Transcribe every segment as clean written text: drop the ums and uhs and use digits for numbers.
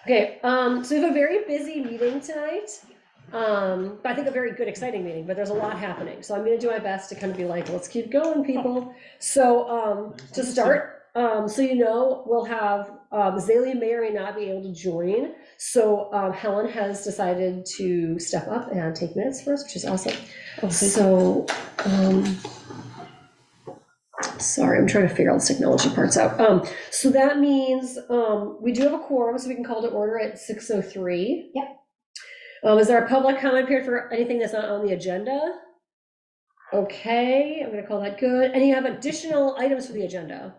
Okay, so we have a very busy meeting tonight. But I think a very good, exciting meeting, but there's a lot happening. So I'm gonna do my best to kind of be like, let's keep going, people. So, to start, so you know, we'll have, Zalea may or may not be able to join. So, Helen has decided to step up and take minutes for us, which is awesome. So, sorry, I'm trying to figure all the technology parts out. So that means, we do have a quorum, so we can call to order at 6:03. Yep. Is there a public comment period for anything that's not on the agenda? Okay, I'm gonna call that good. And you have additional items for the agenda?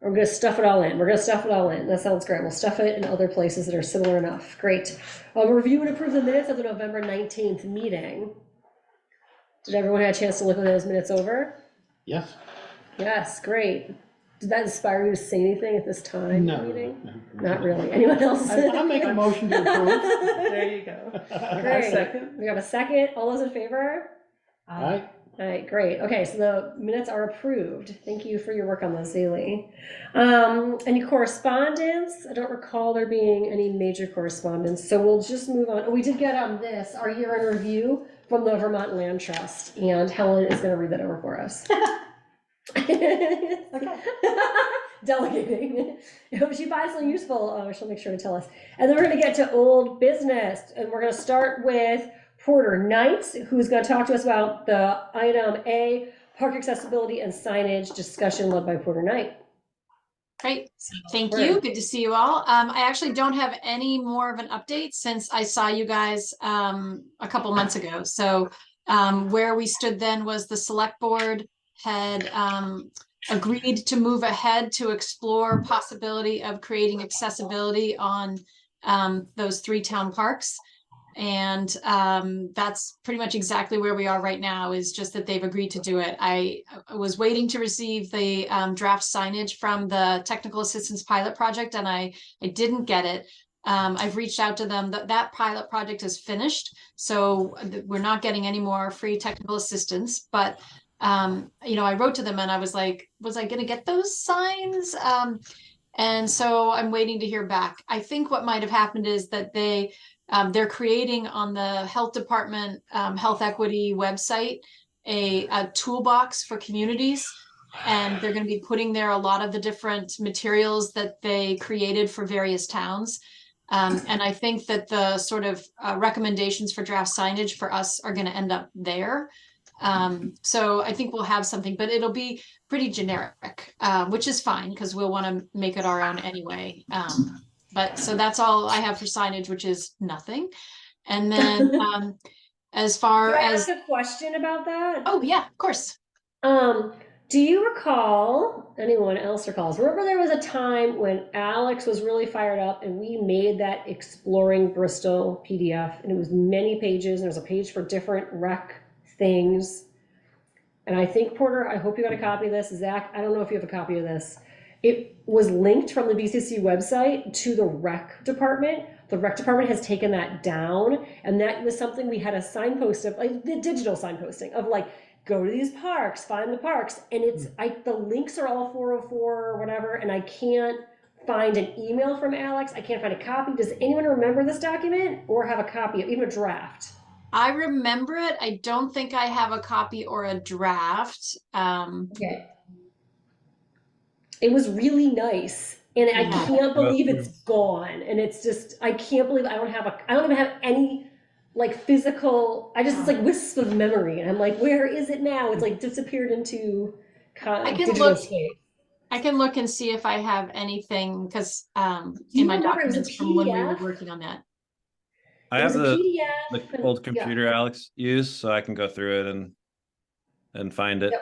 I'm gonna stuff it all in. We're gonna stuff it all in. That sounds great. We'll stuff it in other places that are similar enough. Great. Review and approve the minutes of the November 19th meeting. Did everyone have a chance to look at those minutes over? Yes. Yes, great. Did that inspire you to say anything at this time? No. Not really. Anyone else? I'll make a motion to approve. There you go. Great. Second. We have a second. All those in favor? Aye. All right, great. Okay, so the minutes are approved. Thank you for your work on those, Zaley. Any correspondence? I don't recall there being any major correspondence, so we'll just move on. Oh, we did get this, our year-end review from the Vermont Land Trust, and Helen is gonna read that over for us. Okay. Delegating. If she finds something useful, she'll make sure to tell us. And then we're gonna get to old business, and we're gonna start with Porter Knight, who's gonna talk to us about the item A, park accessibility and signage discussion led by Porter Knight. Great, thank you. Good to see you all. I actually don't have any more of an update since I saw you guys a couple months ago. So where we stood then was the select board had agreed to move ahead to explore possibility of creating accessibility on those 3 town parks. And that's pretty much exactly where we are right now, is just that they've agreed to do it. I was waiting to receive the draft signage from the technical assistance pilot project, and I didn't get it. I've reached out to them. That pilot project is finished, so we're not getting any more free technical assistance. But you know, I wrote to them and I was like, was I going to get those signs? And so I'm waiting to hear back. I think what might have happened is that they're creating on the health department health equity website a toolbox for communities, and they're going to be putting there a lot of the different materials that they created for various towns. And I think that the sort of recommendations for draft signage for us are going to end up there. So I think we'll have something, but it'll be pretty generic, which is fine because we'll want to make it our own anyway. But so that's all I have for signage, which is nothing. And then as far Can I as ask a question about that? Oh yeah, of course. Do you recall, anyone else recalls, remember there was a time when Alex was really fired up and we made that Exploring Bristol PDF, and it was many pages, and there was a page for different rec things. And I think, Porter, I hope you got a copy of this. Zach, I don't know if you have a copy of this. It was linked from the BCC website to the rec department. The rec department has taken that down, and that was something we had a signpost of, like the digital signposting of like, go to these parks, find the parks. And it's, the links are all 404 or whatever, and I can't find an email from Alex. I can't find a copy. Does anyone remember this document or have a copy of even a draft? I remember it. I don't think I have a copy or a draft. Okay. It was really nice, and I can't believe it's gone. And it's just, I can't believe I don't even have any like physical, it's like wisps of memory. And I'm like, where is it now? It's like disappeared into digital space. I can look and see if I have anything, because in my documents from when we were working on that. I have the old computer Alex used, so I can go through it and find it.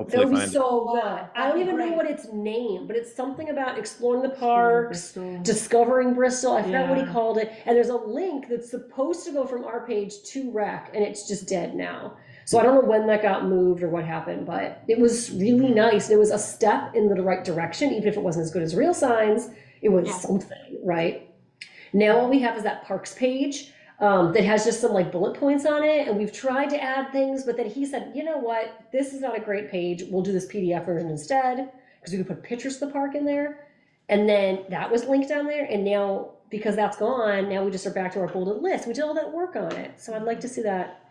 That would be so good. I don't even know what it's named, but it's something about exploring the parks, discovering Bristol. I forgot what he called it. And there's a link that's supposed to go from our page to rec, and it's just dead now. So I don't know when that got moved or what happened, but it was really nice. It was a step in the right direction, even if it wasn't as good as real signs. It was something, right? Now all we have is that parks page that has just some like bullet points on it, and we've tried to add things, but then he said, you know what, this is not a great page, we'll do this PDF version instead, because we could put pictures of the park in there. And then that was linked down there, and now, because that's gone, now we just are back to our bolded list. We did all that work on it, so I'd like to see that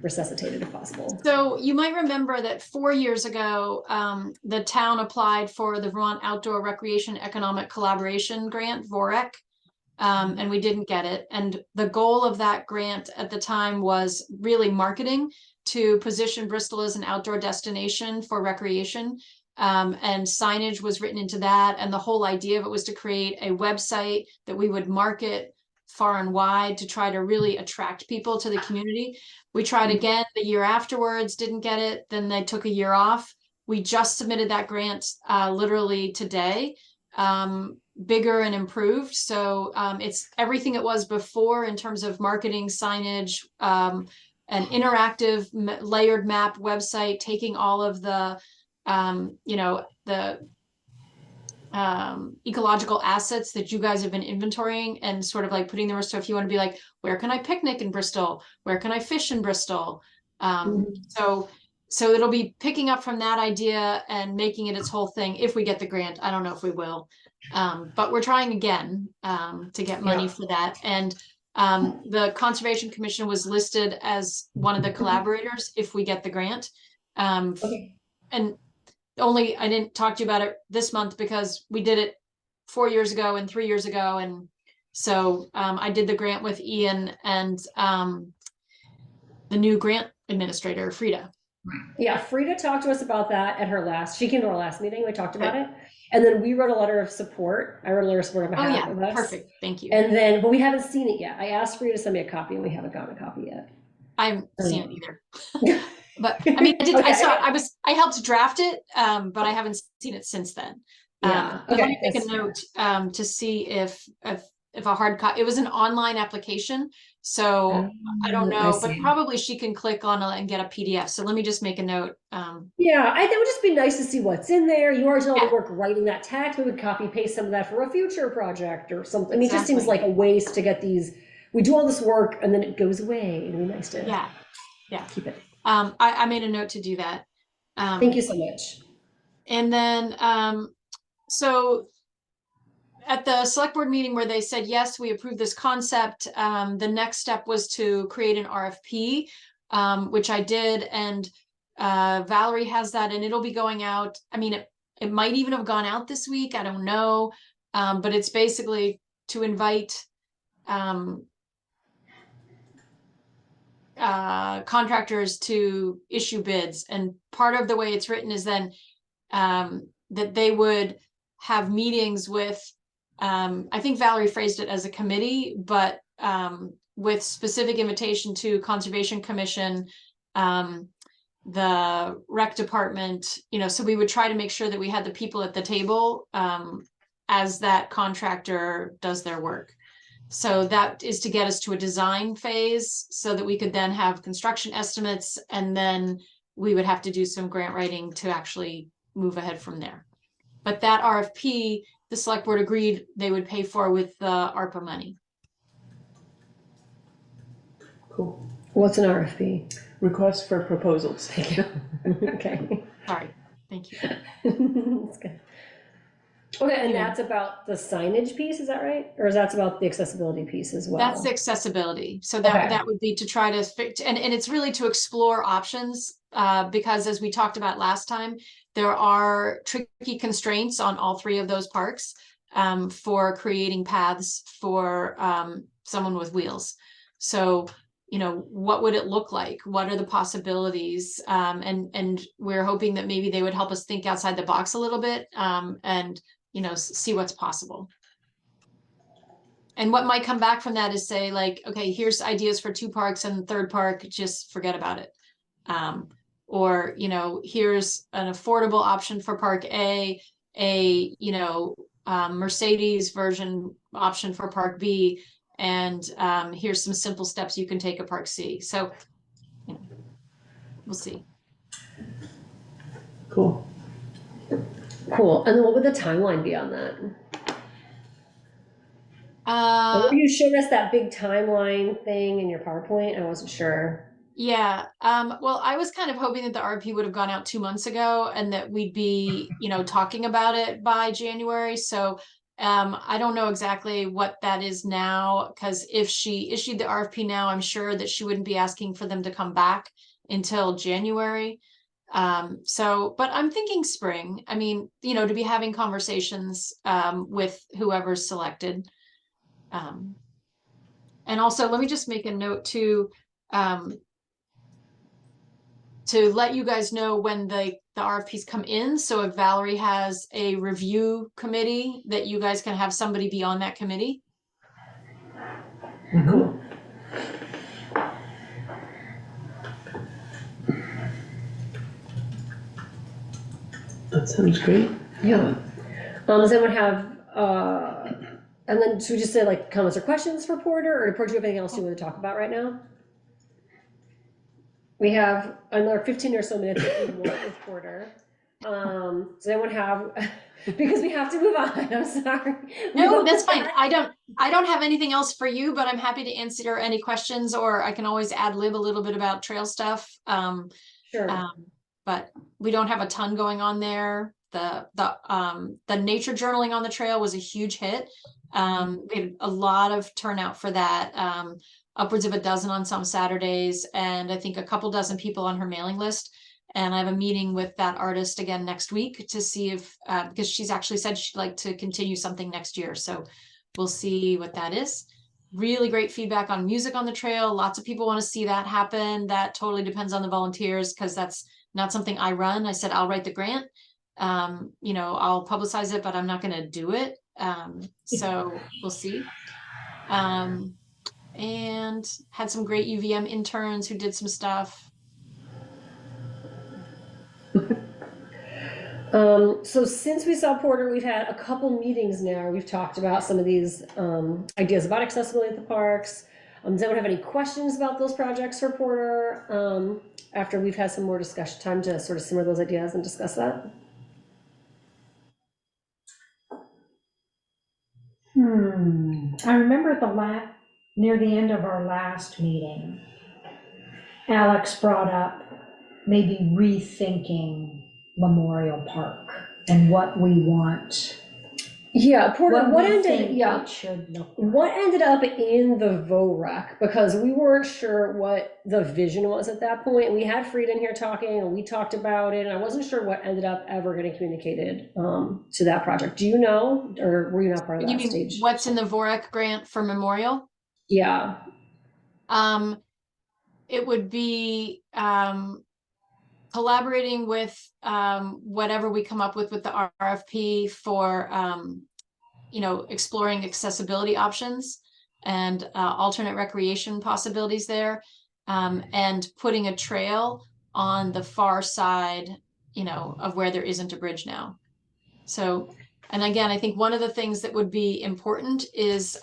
resuscitated if possible. So you might remember that 4 years ago, the town applied for the Vermont Outdoor Recreation Economic Collaboration Grant, VOREC, and we didn't get it. And the goal of that grant at the time was really marketing to position Bristol as an outdoor destination for recreation. And signage was written into that. And the whole idea of it was to create a website that we would market far and wide to try to really attract people to the community. We tried again the year afterwards, didn't get it. Then they took a year off. We just submitted that grant literally today, bigger and improved. So it's everything it was before in terms of marketing, signage, an interactive layered map website, taking all of the the ecological assets that you guys have been inventorying and sort of like putting them. So if you want to be like, where can I picnic in Bristol? Where can I fish in Bristol? So it'll be picking up from that idea and making it its whole thing. If we get the grant, I don't know if we will, but we're trying again to get money for that. And the Conservation Commission was listed as one of the collaborators if we get the grant. And only I didn't talk to you about it this month because we did it 4 years ago and 3 years ago. And so I did the grant with Ian and the new grant administrator, Frida. Yeah, Frida talked to us about that at her she came to our last meeting, we talked about it. And then we wrote a letter of support. I wrote a letter of support on behalf of us. Perfect, thank you. And then, but we haven't seen it yet. I asked Frida to send me a copy and we haven't gotten a copy yet. I haven't seen it either. But I mean, I saw I helped draft it, but I haven't seen it since then. Let me make a note to see if a hard copy. It was an online application, so I don't know, but probably she can click on it and get a PDF. So let me just make a note. Yeah, I think it would just be nice to see what's in there. You already know the work writing that text. We would copy paste some of that for a future project or something. I mean, it just seems like a waste to get these. We do all this work and then it goes away. It'd be nice to keep it. I made a note to do that. Thank you so much. And then, so at the select board meeting where they said, yes, we approve this concept, the next step was to create an RFP, which I did. And Valerie has that and it'll be going out. I mean, it might even have gone out this week. I don't know. But it's basically to invite contractors to issue bids. And part of the way it's written is then that they would have meetings with, I think Valerie phrased it as a committee, but with specific invitation to Conservation Commission, the rec department, so we would try to make sure that we had the people at the table as that contractor does their work. So that is to get us to a design phase so that we could then have construction estimates, and then we would have to do some grant writing to actually move ahead from there. But that RFP, the select board agreed they would pay for with the ARPA money. Cool. What's an RFP? Request for proposals. Thank you. Okay. Sorry. Thank you. That's good. Okay, and that's about the signage piece, is that right? Or that's about the accessibility piece as well? That's the accessibility. So that would be to try to fix, and it's really to explore options because as we talked about last time, there are tricky constraints on all three of those parks for creating paths for someone with wheels. So, what would it look like? What are the possibilities? And we're hoping that maybe they would help us think outside the box a little bit and see what's possible. And what might come back from that is say like, okay, here's ideas for 2 parks and the third park, just forget about it. Or, here's an affordable option for park A, Mercedes version option for park B, and here's some simple steps you can take at park C. So, we'll see. Cool. Cool. And then what would the timeline be on that? You showed us that big timeline thing in your PowerPoint. I wasn't sure. Yeah. Well, I was kind of hoping that the RFP would have gone out 2 months ago and that we'd be, talking about it by January. So I don't know exactly what that is now, because if she issued the RFP now, I'm sure that she wouldn't be asking for them to come back until January. But I'm thinking spring. I mean, to be having conversations with whoever's selected. And also, let me just make a note to let you guys know when the RFPs come in. So if Valerie has a review committee, that you guys can have somebody be on that committee. Cool. That sounds great. Yeah. Does anyone have, and then should we just say like comments or questions for Porter, or do you have anything else you want to talk about right now? We have another 15 or so minutes if you want with Porter. Does anyone have, because we have to move on, I'm sorry. No, that's fine. I don't have anything else for you, but I'm happy to answer any questions, or I can always ad lib a little bit about trail stuff. Sure. But we don't have a ton going on there. The nature journaling on the trail was a huge hit. We had a lot of turnout for that. Upwards of a dozen on some Saturdays, and I think a couple dozen people on her mailing list. And I have a meeting with that artist again next week to see if, because she's actually said she'd like to continue something next year. So we'll see what that is. Really great feedback on music on the trail. Lots of people want to see that happen. That totally depends on the volunteers, because that's not something I run. I said, I'll write the grant. I'll publicize it, but I'm not going to do it. So we'll see. And had some great UVM interns who did some stuff. So since we saw Porter, we've had a couple meetings now. We've talked about some of these ideas about accessibility at the parks. Does anyone have any questions about those projects for Porter? After we've had some more discussion time to sort of simmer those ideas and discuss that. I remember near the end of our last meeting, Alex brought up maybe rethinking Memorial Park and what we want. Yeah, Porter, what ended up in the VOREC, because we weren't sure what the vision was at that point. We had Fried in here talking, and we talked about it, and I wasn't sure what ended up ever getting communicated to that project. Do you know, or were you not part of that stage? What's in the VOREC grant for Memorial? Yeah. It would be collaborating with whatever we come up with the RFP for exploring accessibility options and alternate recreation possibilities there, and putting a trail on the far side of where there isn't a bridge now. So, and again, I think one of the things that would be important is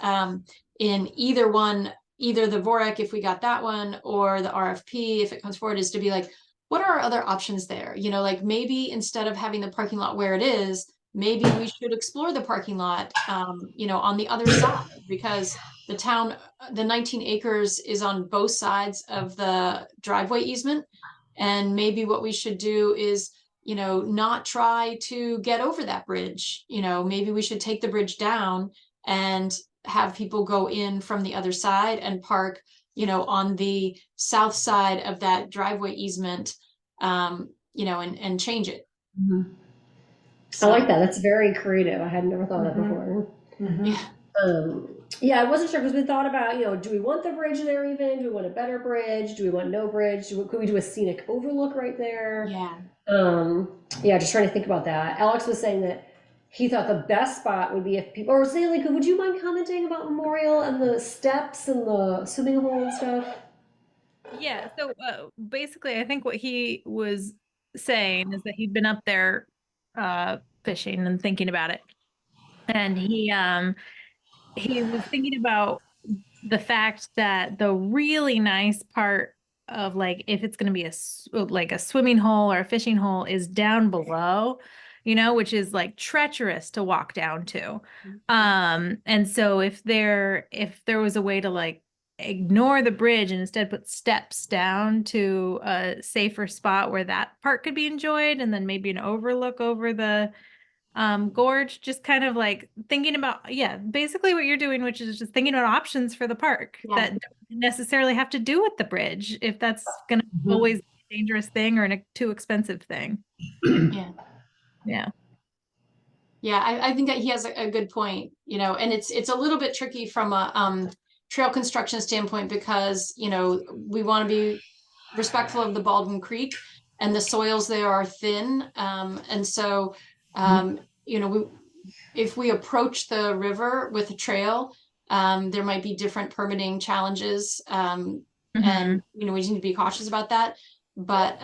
in either the VOREC, if we got that one, or the RFP, if it comes forward, is to be like, what are our other options there? Like maybe instead of having the parking lot where it is, maybe we should explore the parking lot, on the other side, because the town, the 19 acres is on both sides of the driveway easement. And maybe what we should do is, not try to get over that bridge. Maybe we should take the bridge down and have people go in from the other side and park, on the south side of that driveway easement, and change it. Mm-hmm. So, I like that. That's very creative. I had never thought of that before. Yeah, I wasn't sure, because we thought about, do we want the bridge there even? Do we want a better bridge? Do we want no bridge? Could we do a scenic overlook right there? Yeah. Yeah, just trying to think about that. Alex was saying that he thought the best spot would be if people, or Zaylee, would you mind commenting about Memorial and the steps and the swimming hole and stuff? Yeah, so basically I think what he was saying is that he'd been up there fishing and thinking about it. And he was thinking about the fact that the really nice part of, like, if it's going to be like a swimming hole or a fishing hole, is down below, which is like treacherous to walk down to. And so if there was a way to like ignore the bridge and instead put steps down to a safer spot where that part could be enjoyed, and then maybe an overlook over the gorge, just kind of like thinking about, basically what you're doing, which is just thinking about options for the park Yeah. that don't necessarily have to do with the bridge, if that's going to Mhm. always be a dangerous thing or a too expensive thing. Yeah. Yeah. Yeah, I think that he has a good point, you know, and it's a little bit tricky from a trail construction standpoint because, you know, we want to be respectful of the Baldwin Creek and the soils there are thin. And so, you know, if we approach the river with a trail, there might be different permitting challenges. And, you know, we need to be cautious about that. But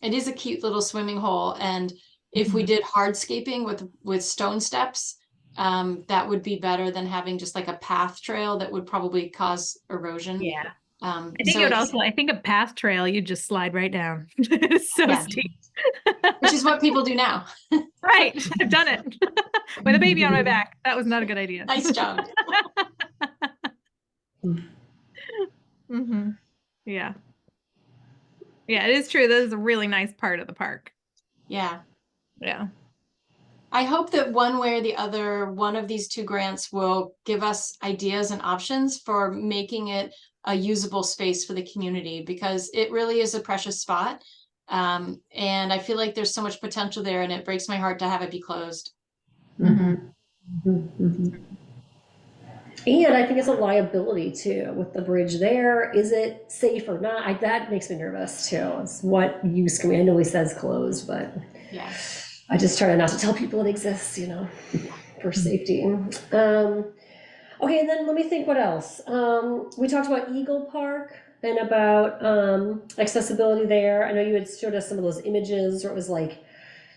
it is a cute little swimming hole. And if we did hardscaping with stone steps, that would be better than having just like a path trail that would probably cause erosion. Yeah. I think So it would it's, also, I think a path trail, you just slide right down. It's so yeah, steep. which is what people do now. Right. I've done it with a baby on my back. That was not a good idea. Nice job. hmm Yeah. Yeah, it is true. That is a really nice part of the park. Yeah. Yeah. I hope that one way or the other, one of these two grants will give us ideas and options for making it a usable space for the community because it really is a precious spot. And I feel like there's so much potential there and it breaks my heart to have it be closed. Mhm. Mhm. Mhm. And I think it's a liability too with the bridge there. Is it safe or not? That makes me nervous too. It's what use can we? I know he says closed, but Yeah. I just try not to tell people it exists, for safety. Okay, and then let me think what else. We talked about Eagle Park and about accessibility there. I know you had showed us some of those images where it was like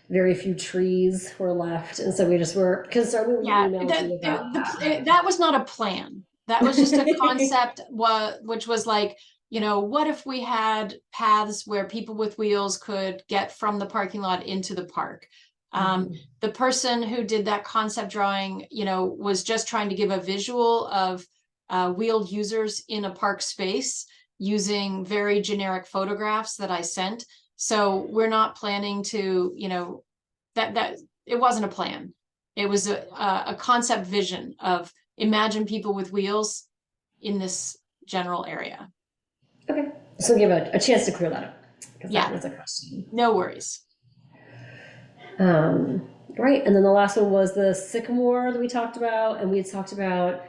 very few trees were left, and so we just were concerned when we Yeah, emailed you about that. that was not a plan. That was just a concept, which was like, you know, what if we had paths where people with wheels could get from the parking lot into the park? The person who did that concept drawing, you know, was just trying to give a visual of wheeled users in a park space using very generic photographs that I sent. So we're not planning to, you know, that it wasn't a plan. It was a concept vision of imagine people with wheels in this general area. Okay, so give a chance to clear that up because that Yeah, was a question. no worries. Right, and then the last one was the sycamore that we talked about, and we had talked about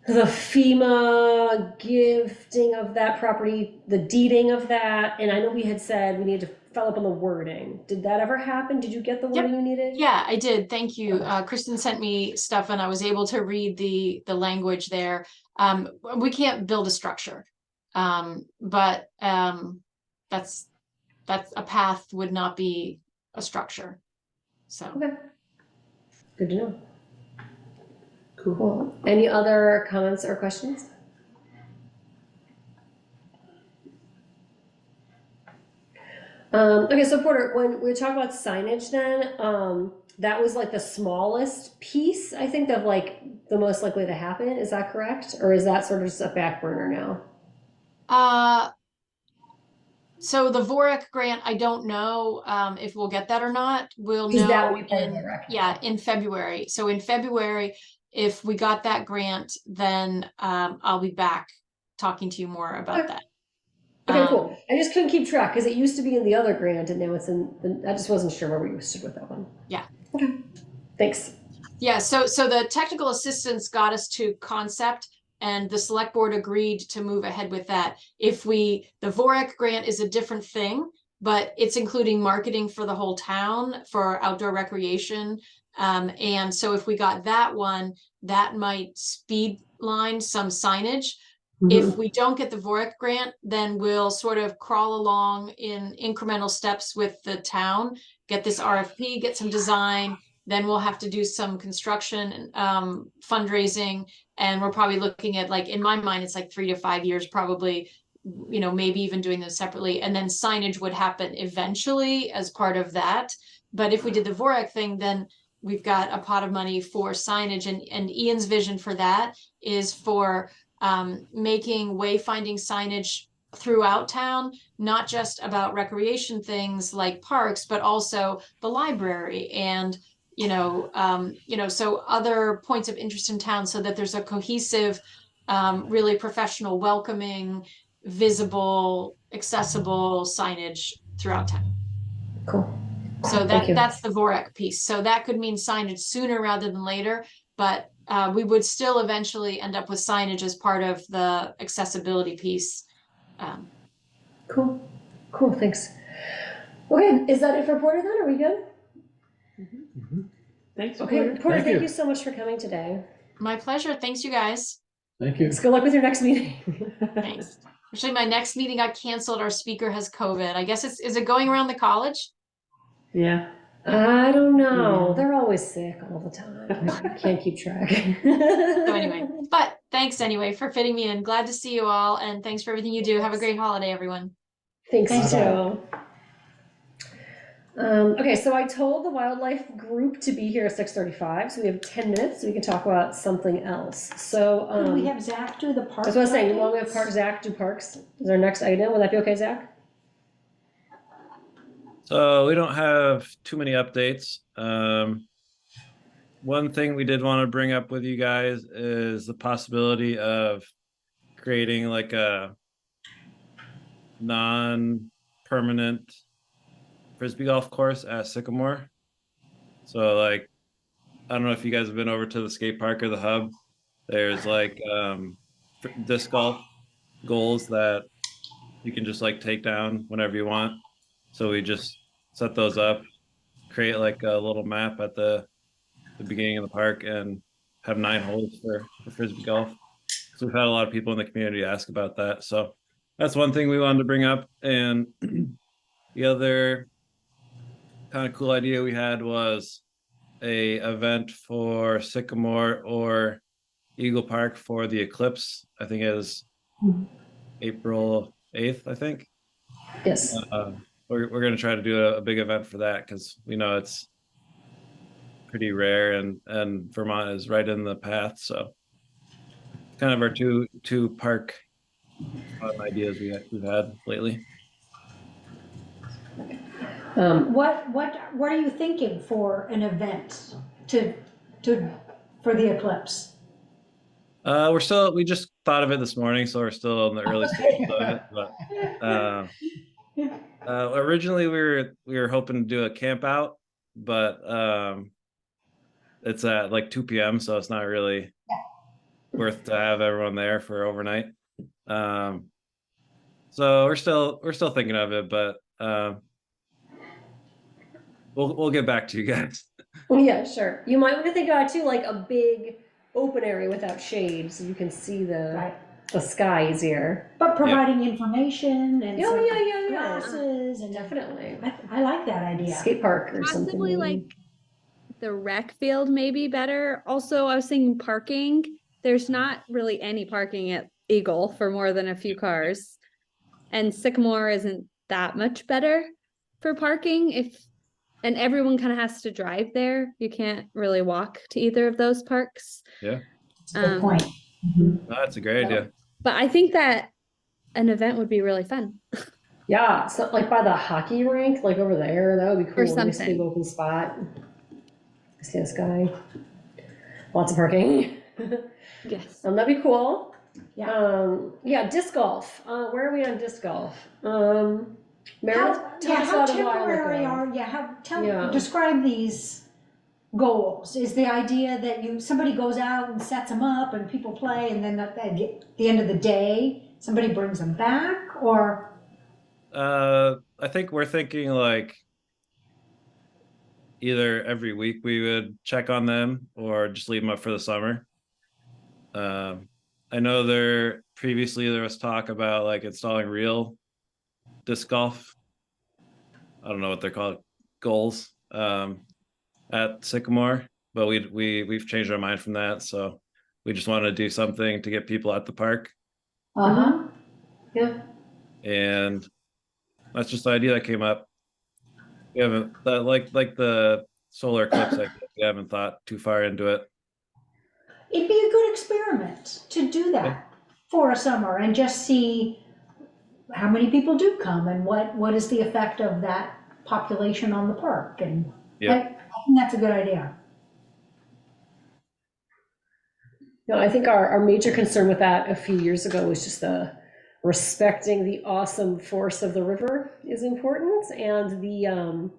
the FEMA gifting of that property, the deeding of that, and I know we had said we needed to follow up on the wording. Did that ever happen? Did you get the Yep. wording you needed? Yeah, I did. Thank you. Kristen sent me stuff and I was able to read the language there. We can't build a structure. But that's a path would not be a structure. So Okay, good to know. Cool. Cool. Any other comments or questions? Okay, so Porter, when we talk about signage then, that was like the smallest piece, I think, of like the most likely to happen. Is that correct? Or is that sort of just a back burner now? so the VORAC grant, I don't know if we'll get that or not. We'll Because that know would be part of the rec. in February. So in February, if we got that grant, then I'll be back talking to you more about Okay. that. Okay, cool. I just couldn't keep track because it used to be in the other grant and now it's I just wasn't sure where we stood with that one. Yeah. Okay, thanks. Yeah, so the technical assistance got us to concept and the select board agreed to move ahead with that. The VORAC grant is a different thing, but it's including marketing for the whole town for outdoor recreation. And so if we got that one, that might speed line some signage. If we don't get the VORAC grant, then we'll sort of crawl along in incremental steps with the town, get this RFP, get some design, then we'll have to do some construction, fundraising, and we're probably looking at, like, in my mind, it's like 3 to 5 years, probably, you know, maybe even doing those separately. And then signage would happen eventually as part of that. But if we did the VORAC thing, then we've got a pot of money for signage, and Ian's vision for that is for making wayfinding signage throughout town, not just about recreation things like parks, but also the library and so other points of interest in town so that there's a cohesive, really professional, welcoming, visible, accessible signage throughout town. Cool. So Thank you. that's the VORAC piece. So that could mean signage sooner rather than later, but we would still eventually end up with signage as part of the accessibility piece. Cool. Thanks. Okay, is that it for Porter then? Are we good? Thanks, Okay, Porter. Porter, thank you so much for coming today. My pleasure. Thanks, you guys. Thank you. Good luck with your next meeting. Thanks. Actually, my next meeting got canceled. Our speaker has COVID. I guess is it going around the college? Yeah. I don't know. Yeah. They're always sick all the time. Can't keep track. So anyway, but thanks anyway for fitting me in. Glad to see you all, and thanks for everything you do. Have a great holiday, everyone. Thanks, you Bye-bye. too. Okay, so I told the wildlife group to be here at 6:35, so we have 10 minutes, so we can talk about something else. So, Could we have Zach do the park? that's what I was saying, you want me to updates? have Zach do parks? Is our next item, would that be okay, Zach? So we don't have too many updates. One thing we did want to bring up with you guys is the possibility of creating like a non-permanent frisbee golf course at Sycamore. So like, I don't know if you guys have been over to the skate park or the hub. There's like disc golf goals that you can just like take down whenever you want. So we just set those up, create like a little map at the beginning of the park, and have 9 holes for frisbee golf. So we've had a lot of people in the community ask about that. So that's one thing we wanted to bring up. And the other kind of cool idea we had was a event for Sycamore or Eagle Park for the eclipse. I think it is April 8th, I think. Yes. We're going to try to do a big event for that because we know it's pretty rare, and Vermont is right in the path. So kind of our two park ideas we've had lately. What are you thinking for an event for the eclipse? We just thought of it this morning, so we're still in the early stages of it. But originally we were hoping to do a camp out, but it's at like 2 p.m., so it's not really worth to have everyone there for overnight. So we're still thinking of it, but we'll get back to you guys. Yeah, sure. You might want to think about it too, like a big open area without shade, so you can see the sky easier. But providing information and Yeah, some yeah. glasses and Definitely. I like that idea. Skate park or something. Possibly like the rec field may be better. Also, I was thinking parking. There's not really any parking at Eagle for more than a few cars. And Sycamore isn't that much better for parking and everyone kind of has to drive there. You can't really walk to either of those parks. Yeah. Good point. No, that's a great idea. But I think that an event would be really fun. Yeah, so like by the hockey rink, like over there, that would be cool. Or something. Nice big open spot. See the sky. Lots of parking. Yes. That'd be cool. Yeah. Disc golf. Where are we on disc golf? Meredith, How temporary describe these goals. Is the idea that somebody goes out and sets them up and people play and then at the end of the day, somebody brings them back, or? I think we're thinking like either every week we would check on them or just leave them up for the summer. I know previously there was talk about like installing real disc golf. I don't know what they're called, goals, at Sycamore, but we've changed our mind from that. So we just wanted to do something to get people at the park. Yeah. And that's just the idea that came up. We haven't like the solar eclipse. We haven't thought too far into it. It'd be a good experiment to do that for a summer and just see how many people do come and what is the effect of that population on the park. And I think that's a good idea. No, I think our major concern with that a few years ago was just the respecting the awesome force of the river is important, and the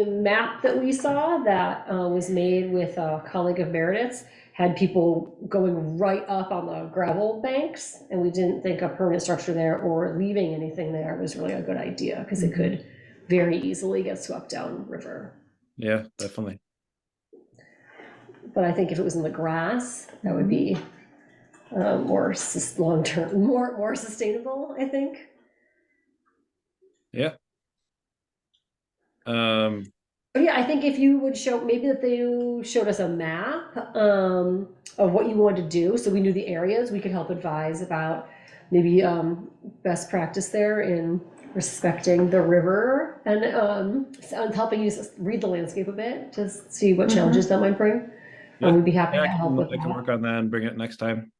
map that we saw that was made with a colleague of Meredith's had people going right up on the gravel banks, and we didn't think a permanent structure there or leaving anything there was really a good idea because it could very easily get swept down river. Yeah, definitely. But I think if it was in the grass, that would be more long-term, more sustainable, I think. Yeah. But yeah, I think if you would show, maybe that they showed us a map of what you wanted to do, so we knew the areas, we could help advise about maybe best practice there in respecting the river and helping you read the landscape a bit to see what challenges that might bring. Yeah. We'd be happy Yeah, to help with I can that. work on that and bring it next time.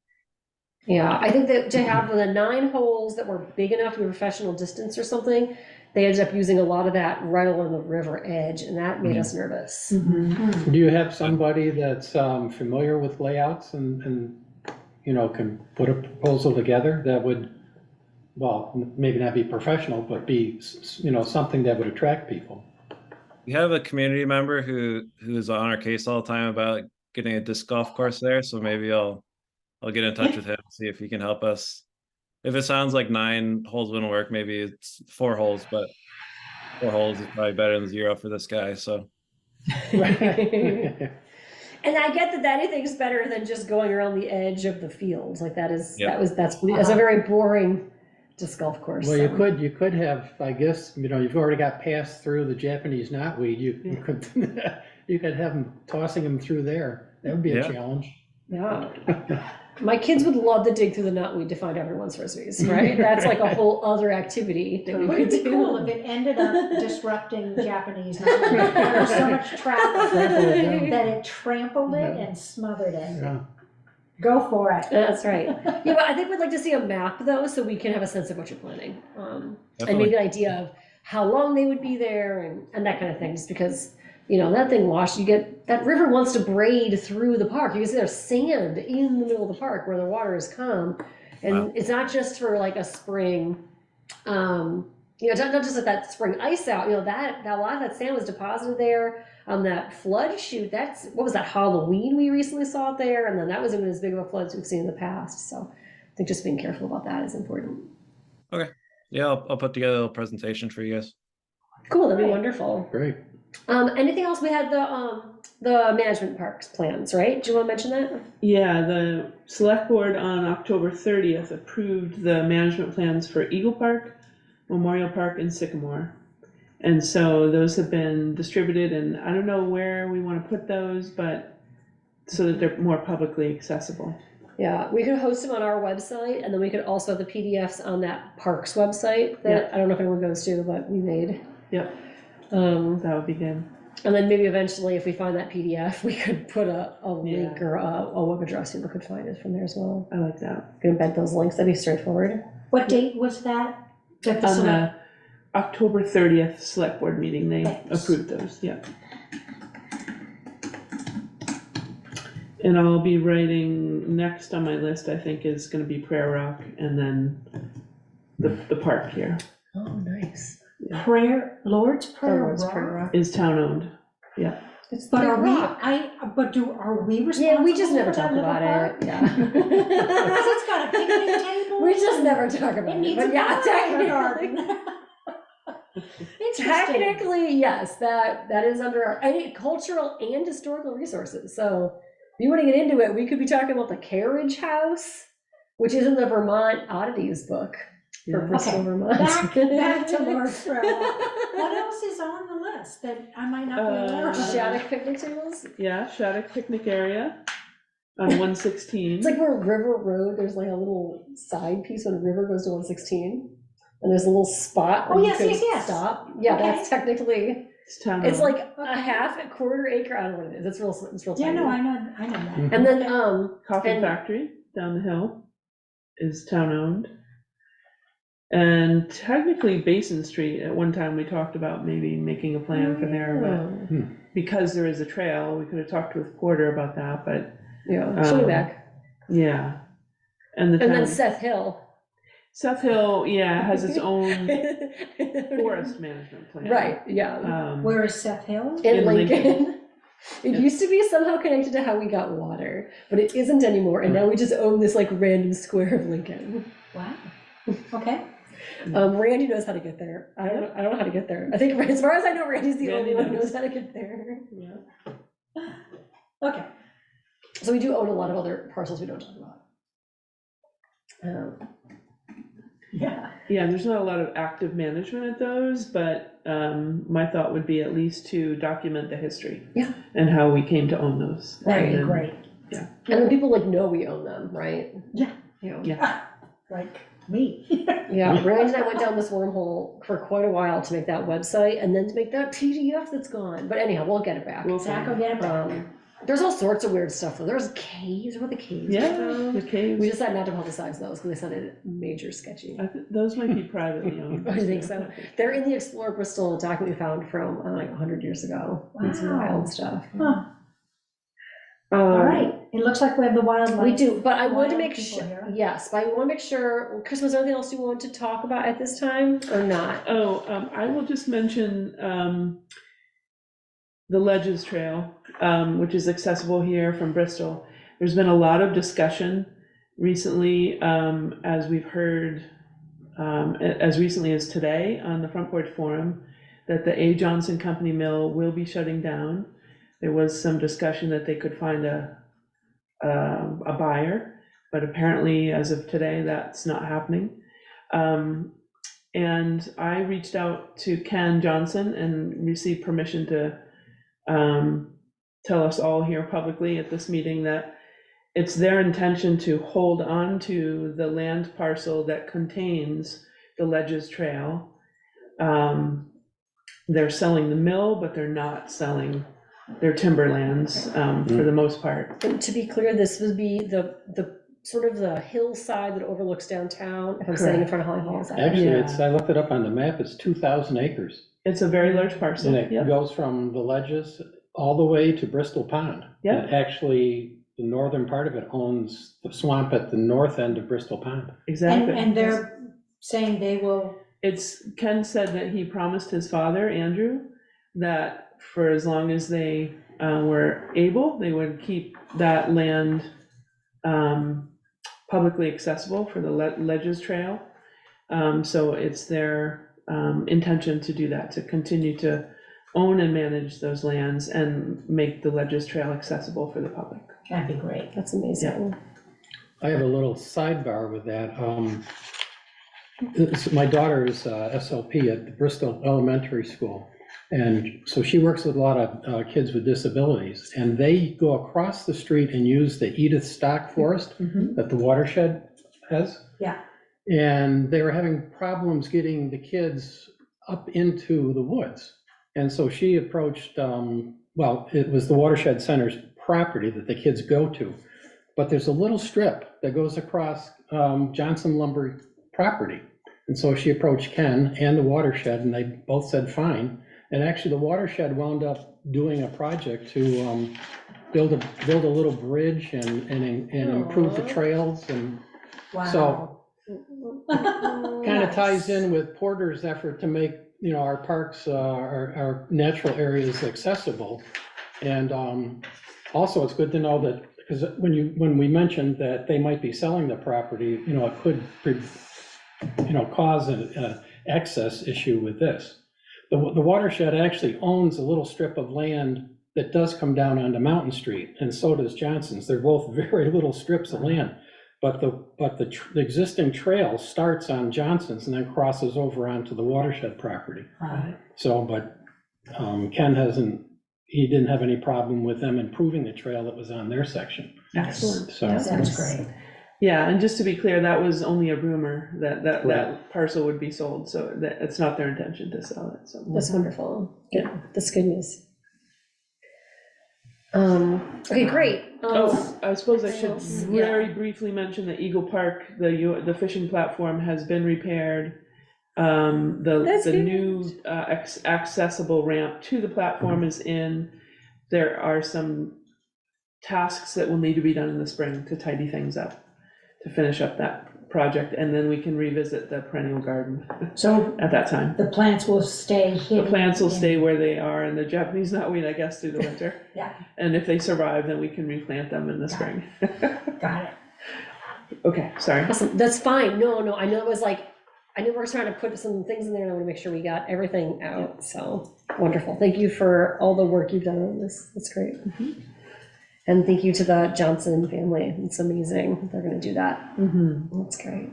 Yeah, I think that to have the 9 holes that were big enough to be professional distance or something, they ended up using a lot of that right along the river edge, and that made us nervous. Do you have somebody that's familiar with layouts and you know, can put a proposal together that would, well, maybe not be professional, but be, you know, something that would attract people? We have a community member who's on our case all the time about getting a disc golf course there, so maybe I'll get in touch with him, see if he can help us. If it sounds like 9 holes wouldn't work, maybe it's 4 holes, but 4 holes is probably better than 0 for this guy, so. And I get that anything's better than just going around the edge of the field. Like that's a very boring disc golf course. Well, you could have, I guess, you know, you've already got passed through the Japanese knotweed. You could you could have them tossing them through there. That would be a challenge. Yeah. My kids would love to dig through the knotweed to find everyone's frisbees, right? That's like a whole other activity that we Wouldn't could it be cool do. if it ended up disrupting Japanese knotweed? There was so much traffic that it trampled it and smothered it. Yeah. Go for it. That's right. Yeah, but I think we'd like to see a map though, so we can have a sense of what you're planning. And Definitely. maybe an idea of how long they would be there and that kind of thing, just because, you know, that thing washed, that river wants to braid through the park. You can see there's sand in the middle of the park where the water has come. And it's not just for like a spring, you know, not just that spring ice out, you know, that a lot of that sand was deposited there on that flood chute. What was that, Halloween we recently saw it there? And then that wasn't as big of a flood as we've seen in the past. So I think just being careful about that is important. Okay. Yeah, I'll put together a little presentation for you guys. Cool, that'd be wonderful. Great. Anything else? We had the management parks plans, right? Do you want to mention that? Yeah, the select board on October 30th approved the management plans for Eagle Park, Memorial Park, and Sycamore. And so those have been distributed, and I don't know where we want to put those, but so that they're more publicly accessible. Yeah, we could host them on our website, and then we could also have the PDFs on that parks website that I don't know if anyone goes to, but we made. Yep. That would be good. And then maybe eventually, if we find that PDF, we could put a link or a web address people could find it from there as well. I like that. We can embed those links. That'd be straightforward. What date was that? On the October 30th select board meeting, they approved those, yeah. And I'll be writing next on my list, I think, is gonna be Prayer Rock and then the park here. Oh, nice. Lord's Prayer Rock? Is town owned, yeah. But are we responsible? Yeah, we just never for that talk little about park? it. Yeah. Because it's got a picnic table. We just never talk about It it. needs But a yeah, garden. technically, yes, that is under our cultural and historical resources. So if you want to get into it, we could be talking about the carriage house, which is in the Vermont Oddities book for Bristol, Vermont. Back to Lord's Prayer Rock. What else is on the list that I might not be aware of? Shattuck picnic tables. Yeah, Shattuck picnic area on 116. It's like where River Road, there's like a little side piece when the river goes to 116. And there's a little spot where you can stop. Yeah, Okay. that's technically, It's town it's owned. like a quarter acre, I don't know what it is. It's real Yeah, tiny. no, I know that. And then, Coffee and- Factory down the hill is town owned. And technically Basin Street, at one time we talked about maybe making a plan for there, but because there is a trail, we could have talked with Porter about that, but Yeah, she'll be back. yeah. And And then Seth Hill. Seth Hill, yeah, has its own forest management plan. Right, yeah. Where is Seth Hill? In Lincoln. Lincoln. It used to be somehow connected to how we got water, but it isn't anymore, and now we just own this like random square of Lincoln. Wow. Okay. Randy knows how to get there. I don't know how to get there. I think as far as I know, Randy's the only one who knows how to get there. Yeah. Okay. So we do own a lot of other parcels we don't talk about. Yeah. Yeah, there's not a lot of active management at those, but my thought would be at least to document the history. Yeah. And how we came to own those. That'd be And then- great. Yeah. And then people like know we own them, right? Yeah. Yeah. Like me. Yeah, Randy and I went down this wormhole for quite a while to make that website and then to make that PDF that's gone. But anyhow, we'll get it back. We'll Zach will find get it back. There's all sorts of weird stuff though. There's caves. What the caves? Yeah, about? the caves. We decided not to publicize those because they sounded major sketchy. Those might be privately owned. I think so. They're in the Explore Bristol document we found from like 100 years ago. It's some Wow. wild stuff. Huh. All right. It looks like we have the wildlife. We do, but I wanted to wild make people sure, here. yes, but I want to make sure, Chris, was there anything else you wanted to talk about at this time or not? I will just mention the Ledges Trail, which is accessible here from Bristol. There's been a lot of discussion recently, as we've heard, as recently as today on the Front Porch Forum, that the A. Johnson Company Mill will be shutting down. There was some discussion that they could find a buyer, but apparently as of today, that's not happening. And I reached out to Ken Johnson and received permission to tell us all here publicly at this meeting that it's their intention to hold on to the land parcel that contains the Ledges Trail. They're selling the mill, but they're not selling their timberlands for the most part. And to be clear, this would be the sort of the hillside that overlooks downtown, if I'm sitting in front of Holly Hall. Is that right? Actually, Yeah. I looked it up on the map, it's 2,000 acres. It's a very large parcel. And it Yep. goes from the Ledges all the way to Bristol Pond. Yep. And actually, the northern part of it owns the swamp at the north end of Bristol Pond. Exactly. And they're saying they will, Ken said that he promised his father, Andrew, that for as long as they were able, they would keep that land publicly accessible for the Ledges Trail. So it's their intention to do that, to continue to own and manage those lands and make the Ledges Trail accessible for the public. that'd be great. That's amazing. I have a little sidebar with that. My daughter is SLP at the Bristol Elementary School. And so she works with a lot of kids with disabilities, and they go across the street and use the Edith Stock Forest that the watershed has. Yeah. And they were having problems getting the kids up into the woods. And so she approached, well, it was the Watershed Center's property that the kids go to. But there's a little strip that goes across Johnson Lumber property. And so she approached Ken and the watershed, and they both said fine. And actually, the watershed wound up doing a project to build a little bridge and improve the trails. And so kind of ties in with Porter's effort to make, you know, our parks, our natural areas accessible. And also, it's good to know that, because when we mentioned that they might be selling the property, you know, it could, you know, cause an excess issue with this. The watershed actually owns a little strip of land that does come down onto Mountain Street, and so does Johnson's. They're both very little strips of land. But the existing trail starts on Johnson's and then crosses over onto the watershed property. So, but Ken he didn't have any problem with them improving the trail that was on their section. Excellent. So That's great. Yeah, and just to be clear, that was only a rumor that parcel would be sold, so it's not their intention to sell it, so. That's wonderful. Good. That's good news. Okay, great. I suppose I should else? very briefly mention that Eagle Park, the fishing platform has been repaired. That's The good. new accessible ramp to the platform is in. There are some tasks that will need to be done in the spring to tidy things up, to finish up that project, and then we can revisit the perennial garden So at that time. the plants will stay The hidden. plants will stay where they are in the Japanese knotweed, I guess, through the winter. Yeah, And if they survive, then we can replant them in the spring. got it. Okay, sorry. Awesome. That's fine. No, I know it was like, I knew we were trying to put some things in there, and I want to make sure we got everything out. So wonderful. Thank you for all the work you've done on this. That's great. And thank you to the Johnson family. It's amazing. They're going to do that. That's great.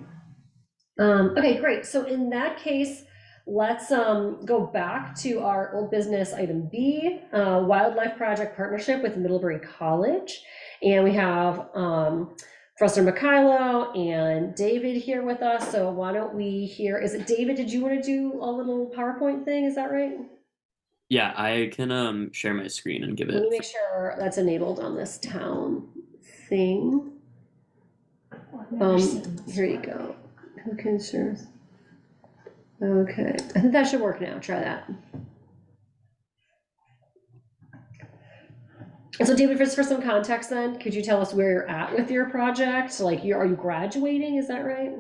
Okay, great. So in that case, let's go back to our old business item B, Wildlife Project Partnership with Middlebury College. And we have Professor Mikhailo and David here with us. So why don't we hear, is it David, did you want to do a little PowerPoint thing? Is that right? Yeah, I can share my screen and give Let me it. make sure that's enabled on this town thing. Here you go. Who can share? Okay, I think that should work now. Try that. And so David, for some context then, could you tell us where you're at with your project? Like, are you graduating, is that right?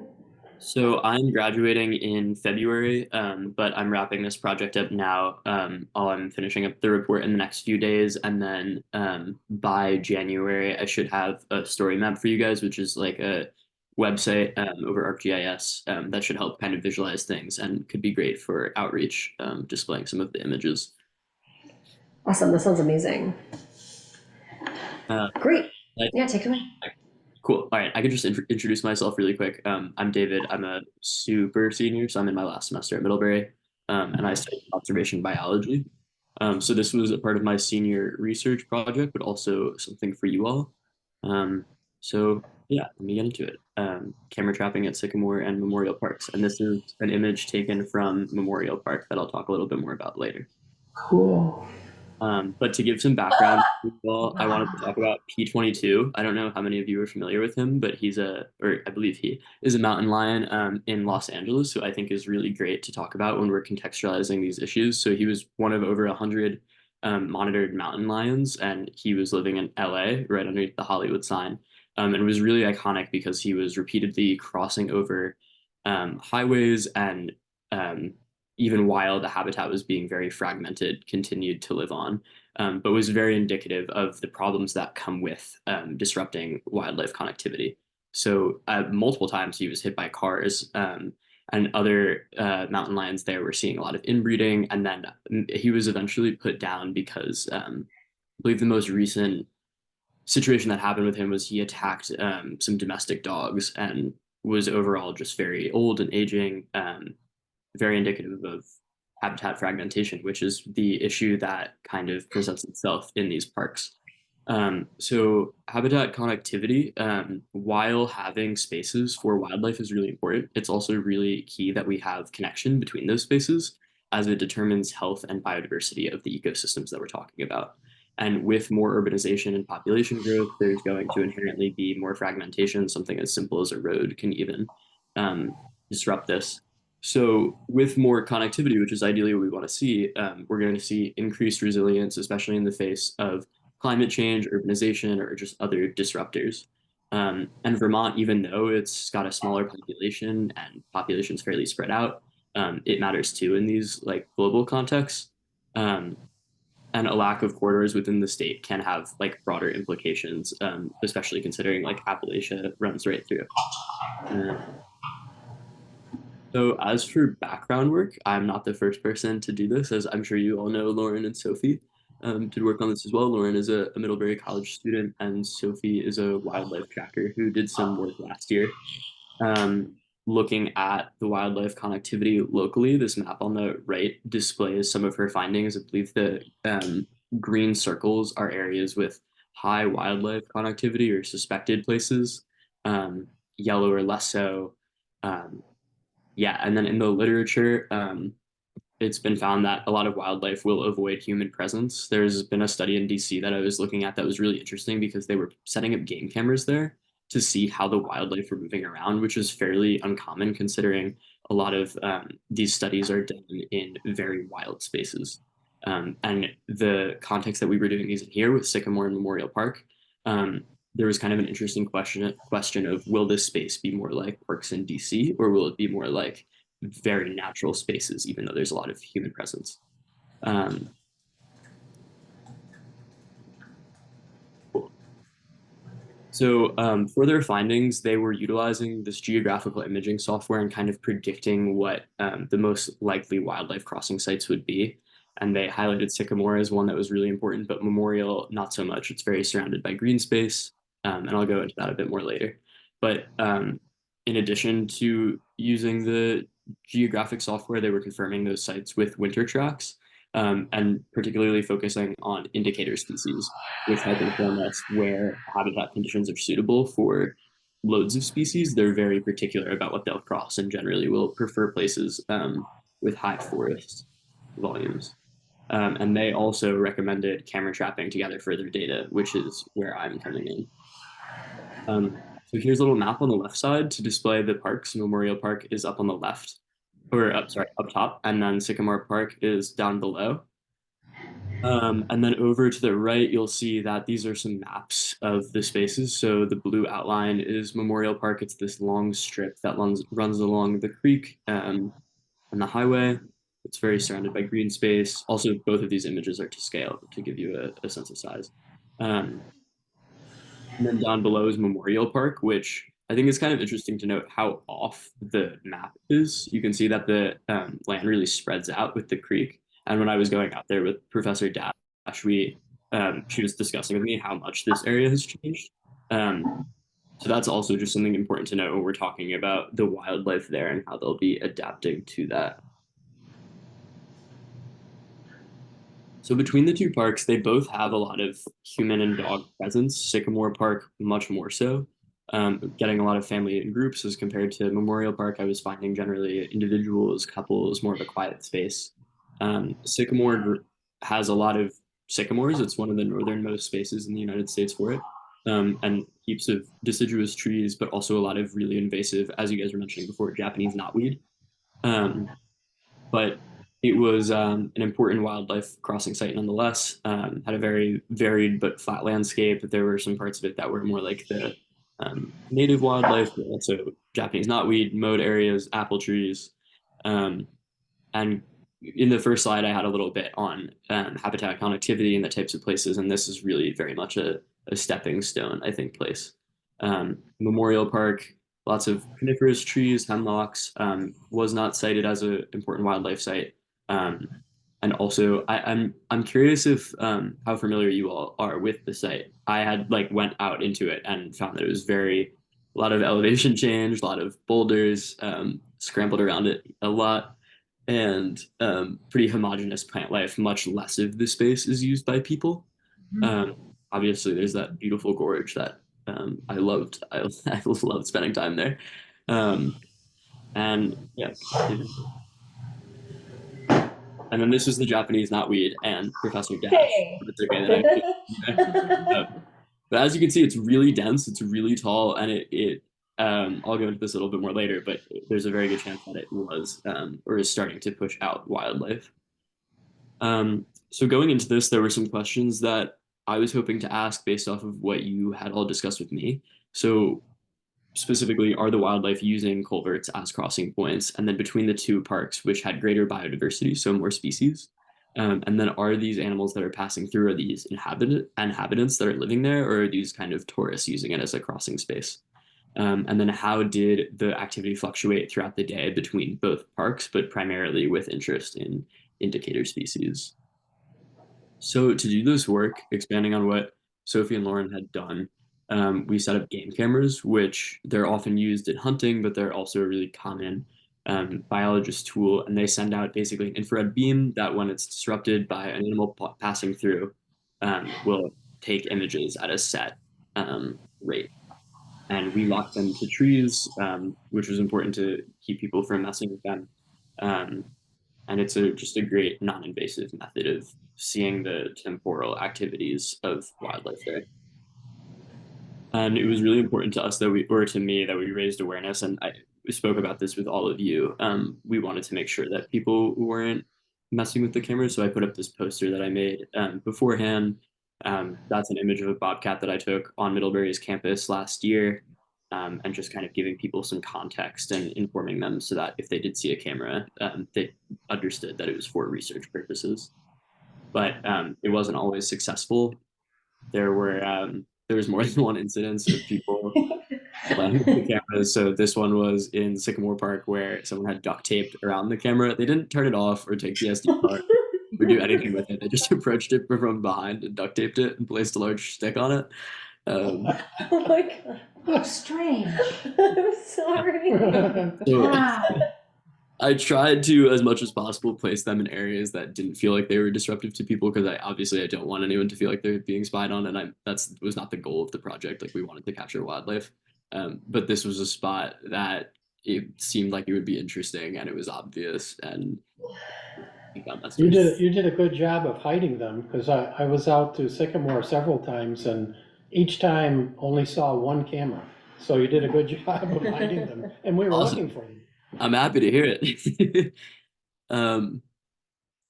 So I'm graduating in February, but I'm wrapping this project up now. I'm finishing up the report in the next few days, and then by January I should have a story map for you guys, which is like a website over ArcGIS that should help kind of visualize things and could be great for outreach, displaying some of the images. Awesome, that sounds amazing. Great, yeah, take it away. Cool. All right, I could just introduce myself really quick. I'm David. I'm a super senior, so I'm in my last semester at Middlebury, and I study conservation biology. So this was a part of my senior research project, but also something for you all. So yeah, let me get into it. Camera trapping at Sycamore and Memorial Parks, and this is an image taken from Memorial Park that I'll talk a little bit more about later. Cool. But to give some background, well, I wanted to talk about P22. I don't know how many of you are familiar with him, but I believe he is a mountain lion in Los Angeles, who I think is really great to talk about when we're contextualizing these issues. So he was one of over 100 monitored mountain lions, and he was living in LA, right underneath the Hollywood sign. And it was really iconic because he was repeatedly crossing over highways and even while the habitat was being very fragmented, continued to live on, but was very indicative of the problems that come with disrupting wildlife connectivity. So multiple times he was hit by cars, and other mountain lions there were seeing a lot of inbreeding, and then he was eventually put down because I believe the most recent situation that happened with him was he attacked some domestic dogs and was overall just very old and aging, very indicative of habitat fragmentation, which is the issue that kind of presents itself in these parks. So habitat connectivity, while having spaces for wildlife is really important, it's also really key that we have connection between those spaces, as it determines health and biodiversity of the ecosystems that we're talking about. And with more urbanization and population growth, there's going to inherently be more fragmentation. Something as simple as a road can even disrupt this. So with more connectivity, which is ideally what we want to see, we're going to see increased resilience, especially in the face of climate change, urbanization, or just other disruptors. And Vermont, even though it's got a smaller population and population's fairly spread out, it matters too in these like global contexts. And a lack of corridors within the state can have like broader implications, especially considering like Appalachia runs right through. So as for background work, I'm not the first person to do this, as I'm sure you all know Lauren and Sophie did work on this as well. Lauren is a Middlebury College student, and Sophie is a wildlife tracker who did some work last year looking at the wildlife connectivity locally. This map on the right displays some of her findings. I believe the green circles are areas with high wildlife connectivity or suspected places, yellow or less so. Yeah, and then in the literature, it's been found that a lot of wildlife will avoid human presence. There's been a study in DC that I was looking at that was really interesting because they were setting up game cameras there to see how the wildlife were moving around, which is fairly uncommon considering a lot of these studies are done in very wild spaces. And the context that we were doing these in here with Sycamore and Memorial Park, there was kind of an interesting question of, will this space be more like parks in DC, or will it be more like very natural spaces, even though there's a lot of human presence? Cool. So for their findings, they were utilizing this geographical imaging software and kind of predicting what the most likely wildlife crossing sites would be. And they highlighted Sycamore as one that was really important, but Memorial, not so much. It's very surrounded by green space. And I'll go into that a bit more later. But in addition to using the geographic software, they were confirming those sites with winter tracks, and particularly focusing on indicator species, which help inform us where habitat conditions are suitable for loads of species. They're very particular about what they'll cross and generally will prefer places with high forest volumes. And they also recommended camera trapping to gather further data, which is where I'm coming in. So here's a little map on the left side to display the parks. Memorial Park is up on the left, or up, sorry, up top, and then Sycamore Park is down below. And then over to the right, you'll see that these are some maps of the spaces. So the blue outline is Memorial Park. It's this long strip that runs along the creek and the highway. It's very surrounded by green space. Also, both of these images are to scale to give you a sense of size. And then down below is Memorial Park, which I think is kind of interesting to note how off the map is. You can see that the land really spreads out with the creek. And when I was going out there with Professor Dash, she was discussing with me how much this area has changed. So that's also just something important to know when we're talking about the wildlife there and how they'll be adapting to that. So between the two parks, they both have a lot of human and dog presence. Sycamore Park, much more so, getting a lot of family and groups as compared to Memorial Park. I was finding generally individuals, couples, more of a quiet space. Sycamore has a lot of sycamores. It's one of the northernmost spaces in the United States for it, and heaps of deciduous trees, but also a lot of really invasive, as you guys were mentioning before, Japanese knotweed. But it was an important wildlife crossing site nonetheless. Had a very varied but flat landscape. There were some parts of it that were more like the native wildlife, but also Japanese knotweed, mowed areas, apple trees. And in the first slide, I had a little bit on habitat connectivity and the types of places, and this is really very much a stepping stone, I think, place. Memorial Park, lots of coniferous trees, hemlocks, was not cited as an important wildlife site. And also, I'm curious if how familiar you all are with the site. I had went out into it and found that it was a lot of elevation change, a lot of boulders, scrambled around it a lot, and pretty homogeneous plant life. Much less of the space is used by people. Obviously, there's that beautiful gorge that I loved. I loved spending time there. And yeah. And then this is the Japanese knotweed and Professor Dash. Hey. It's okay but as you can see, it's really dense, it's really tall, and I'll go into this a little bit more later, but there's a very good chance that it was or is starting to push out wildlife. So going into this, there were some questions that I was hoping to ask based off of what you had all discussed with me. So specifically, are the wildlife using culverts as crossing points? And then between the two parks, which had greater biodiversity, so more species, and then are these animals that are passing through, are these inhabitants that are living there, or are these kind of tourists using it as a crossing space? And then how did the activity fluctuate throughout the day between both parks, but primarily with interest in indicator species? So to do this work, expanding on what Sophie and Lauren had done, we set up game cameras, which they're often used in hunting, but they're also a really common biologist tool. And they send out basically an infrared beam that, when it's disrupted by an animal passing through, will take images at a set rate. And we lock them to trees, which was important to keep people from messing with them. And it's just a great non-invasive method of seeing the temporal activities of wildlife there. And it was really important to us to me that we raised awareness. And spoke about this with all of you. We wanted to make sure that people weren't messing with the camera, so I put up this poster that I made beforehand. That's an image of a bobcat that I took on Middlebury's campus last year, and just kind of giving people some context and informing them so that if they did see a camera, they understood that it was for research purposes. But it wasn't always successful. There was more than one incidence of people playing with the cameras. So this one was in Sycamore Park where someone had duct taped around the camera. They didn't turn it off or take the SD card or do anything with it. They just approached it from behind and duct taped it and placed a large stick on it. Oh my God. How strange. I'm sorry. So Wow. I tried to, as much as possible, place them in areas that didn't feel like they were disruptive to people because I don't want anyone to feel like they're being spied on, and that's was not the goal of the project. Like we wanted to capture wildlife, but this was a spot that it seemed like it would be interesting, and it was obvious, and we got messed You with. did a good job of hiding them, because I was out to Sycamore several times, and each time only saw one camera. So you did a good job of hiding them, and we were Awesome. looking for them. I'm happy to hear it.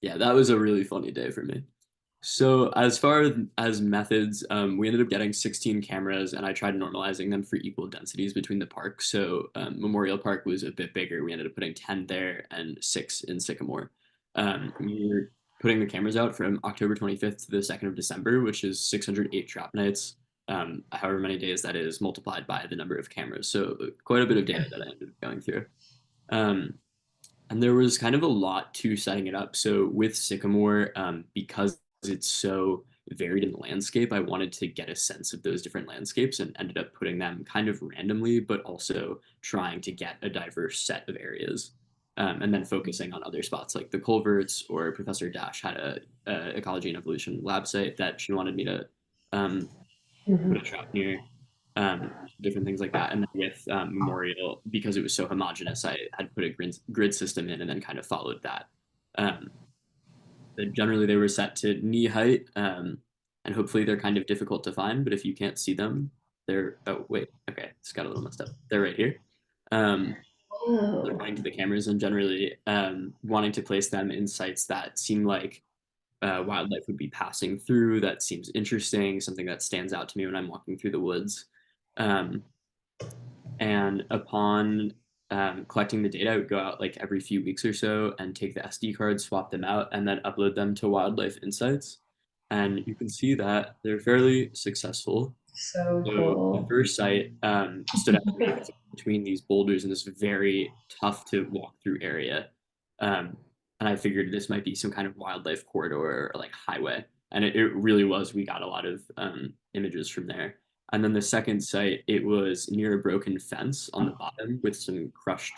Yeah, that was a really funny day for me. So as far as methods, we ended up getting 16 cameras, and I tried normalizing them for equal densities between the parks. So Memorial Park was a bit bigger. We ended up putting 10 there and 6 in Sycamore. We were putting the cameras out from October 25th to the 2nd of December, which is 608 trap nights, however many days that is multiplied by the number of cameras. So quite a bit of data that I ended up going through. And there was kind of a lot to setting it up. So with Sycamore, because it's so varied in the landscape, I wanted to get a sense of those different landscapes and ended up putting them kind of randomly, but also trying to get a diverse set of areas. And then focusing on other spots like the culverts, or Professor Dash had a ecology and evolution lab site that she wanted me to put a trap near, different things like that. And then with Memorial, because it was so homogenous, I had put a grid system in and then kind of followed that. Generally, they were set to knee height, and hopefully they're kind of difficult to find. But if you can't see them, oh wait, okay, it's got a little messed up. They're right here. They're pointing to the cameras, and generally wanting to place them in sites that seem like wildlife would be passing through. That seems interesting, something that stands out to me when I'm walking through the woods. And upon collecting the data, I would go out like every few weeks or so and take the SD cards, swap them out, and then upload them to Wildlife Insights. And you can see that they're fairly successful. So So the cool. first site stood out to me because between these boulders in this very tough to walk through area. And I figured this might be some kind of wildlife corridor or like highway. And it really was. We got a lot of images from there. And then the second site, it was near a broken fence on the bottom with some crushed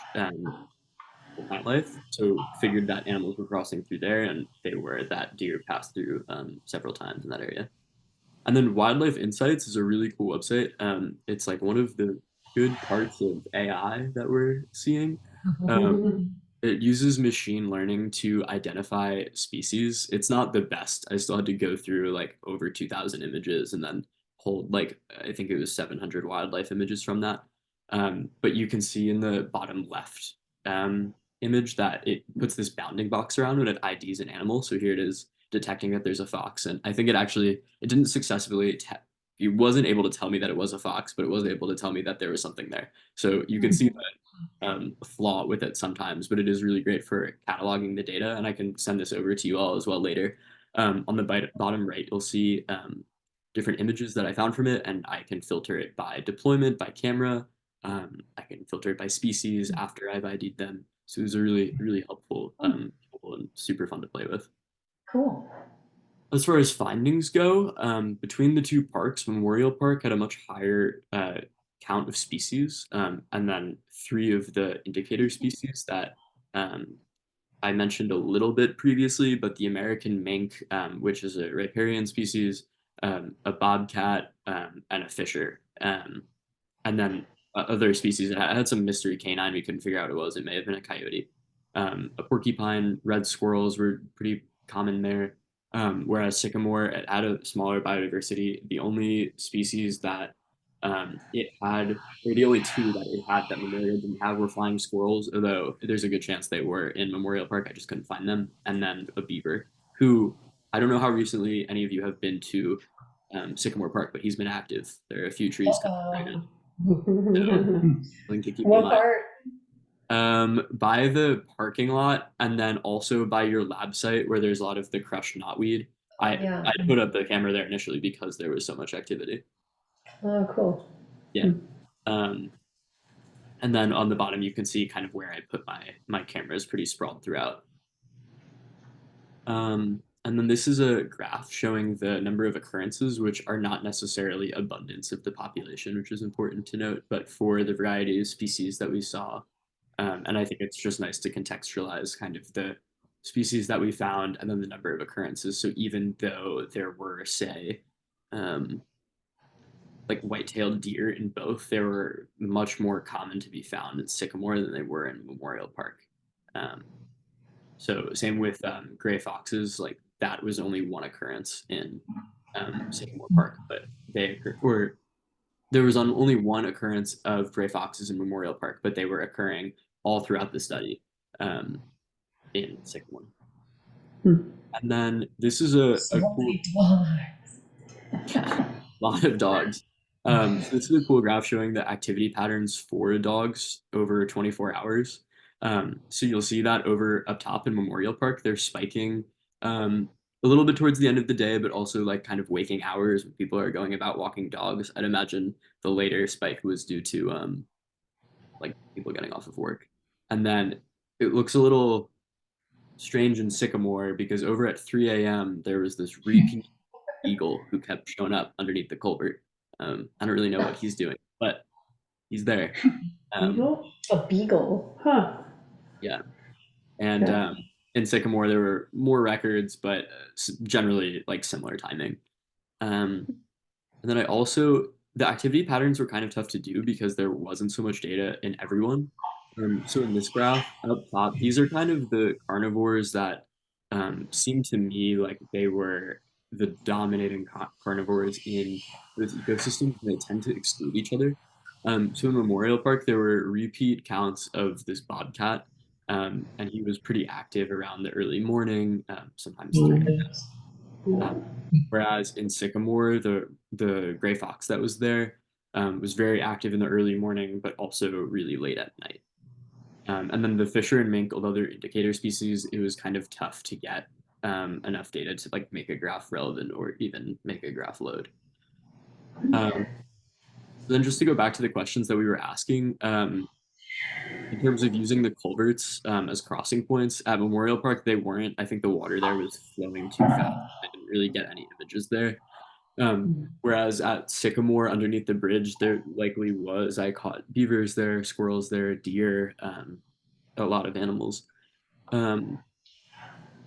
wildlife. So figured that animals were crossing through there, and they were. That deer passed through several times in that area. And then Wildlife Insights is a really cool website. It's like one of the good parts of AI that we're seeing. It uses machine learning to identify species. It's not the best. I still had to go through like over 2,000 images and then hold like, I think it was 700 wildlife images from that. But you can see in the bottom left image that it puts this bounding box around when it IDs an animal. So here it is detecting that there's a fox. And I think it didn't successfully, it wasn't able to tell me that it was a fox, but it was able to tell me that there was something there. So you can see that flaw with it sometimes, but it is really great for cataloging the data. And I can send this over to you all as well later. On the bottom right, you'll see different images that I found from it, and I can filter it by deployment, by camera. I can filter it by species after I've ID'd them. So it was a really, really helpful tool and super fun to play with. Cool. As far as findings go, between the two parks, Memorial Park had a much higher count of species, and then 3 of the indicator species that I mentioned a little bit previously, but the American mink, which is a riparian species, a bobcat, and a fisher, and then other species. It had some mystery canine. We couldn't figure out what it was. It may have been a coyote. A porcupine, red squirrels were pretty common there. Whereas sycamore, it had a smaller biodiversity. The only species that It had, or the only two that it had that Memorial didn't have were flying squirrels, although there's a good chance they were in Memorial Park. I just couldn't find them. And then a beaver, who I don't know how recently any of you have been to Sycamore Park, but he's been active. There are a few trees coming right now. Something to keep in What mind. part? By the parking lot, and then also by your lab site where there's a lot of the crushed knotweed. Yeah. I put up the camera there initially because there was so much activity. Oh, cool. Yeah. And then on the bottom you can see kind of where I put my cameras pretty sprawled throughout. And then this is a graph showing the number of occurrences, which are not necessarily abundance of the population, which is important to note, but for the variety of species that we saw. And I think it's just nice to contextualize kind of the species that we found and then the number of occurrences. So even though there were, say, like white-tailed deer in both, they were much more common to be found in Sycamore than they were in Memorial Park. So same with gray foxes, like that was only one occurrence in Sycamore Park, but there was only one occurrence of gray foxes in Memorial Park, but they were occurring all throughout the study in Sycamore. And then this is a cool lot of dogs. So this is a cool graph showing the activity patterns for dogs over 24 hours. So you'll see that over up top in Memorial Park, they're spiking a little bit towards the end of the day, but also like kind of waking hours when people are going about walking dogs. I'd imagine the later spike was due to like people getting off of work. And then it looks a little strange in Sycamore because over at 3 a.m. there was this repeat eagle who kept showing up underneath the culvert. I don't really know what he's doing, but he's there. Eagle? A beagle. Huh. Yeah. And in Sycamore, there were more records, but generally like similar timing. And then the activity patterns were kind of tough to do because there wasn't so much data in everyone. So in this graph up top, these are kind of the carnivores that seem to me like they were the dominating carnivores in those ecosystems, and they tend to exclude each other. So in Memorial Park, there were repeat counts of this bobcat, and he was pretty active around the early morning, sometimes 3 whereas in Sycamore, the gray fox that was there was very active in the early morning, but also really late at night. And then the fisher and mink, although they're indicator species, it was kind of tough to get enough data to like make a graph relevant or even make a graph load. Then just to go back to the questions that we were asking, in terms of using the culverts as crossing points at Memorial Park, they weren't. I think the water there was flowing too fast. I didn't really get any images there. Whereas at Sycamore, underneath the bridge, there likely was. I caught beavers there, squirrels there, deer, a lot of animals.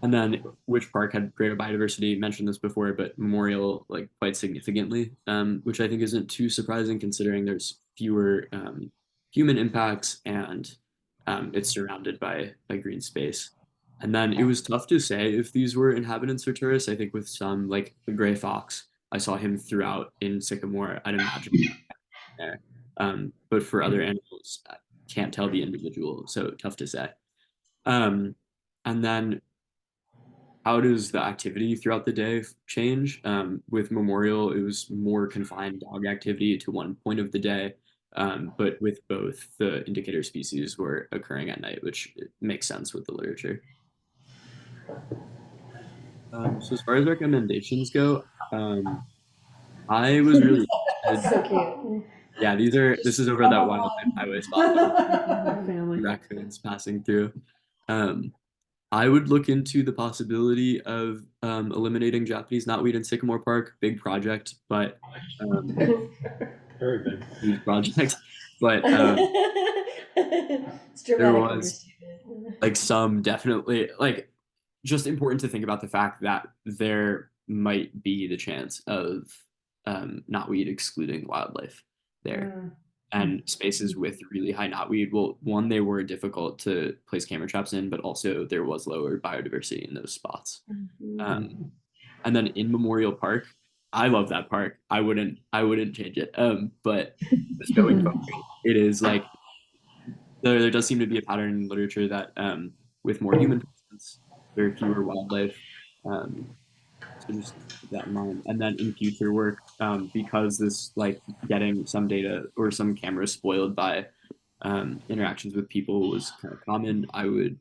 And then which park had greater biodiversity? Mentioned this before, but Memorial like quite significantly, which I think isn't too surprising considering there's fewer human impacts and it's surrounded by green space. And then it was tough to say if these were inhabitants or tourists. I think with some like the gray fox, I saw him throughout in Sycamore. I'd imagine there, but for other animals, I can't tell the individual, so tough to say. And then how does the activity throughout the day change? With Memorial, it was more confined dog activity to one point of the day, but with both, the indicator species were occurring at night, which makes sense with the literature. So as far as recommendations go, I was really So cute. Yeah, this is over that wildlife highway spot. Family. Raccoons passing through. I would look into the possibility of eliminating Japanese knotweed in Sycamore Park. Big project, but Very big. huge project. But It's there dramatic was understatement. like some definitely like just important to think about the fact that there might be the chance of knotweed excluding wildlife there. And spaces with really high knotweed, well, one, they were difficult to place camera traps in, but also there was lower biodiversity in those spots. And then in Memorial Park, I love that park. I wouldn't change it. But just going forward, it is like there does seem to be a pattern in literature that with more human presence, there are fewer wildlife. Um, so just keep that in mind. And then in future work, because this like getting some data or some cameras spoiled by interactions with people was kind of common, I would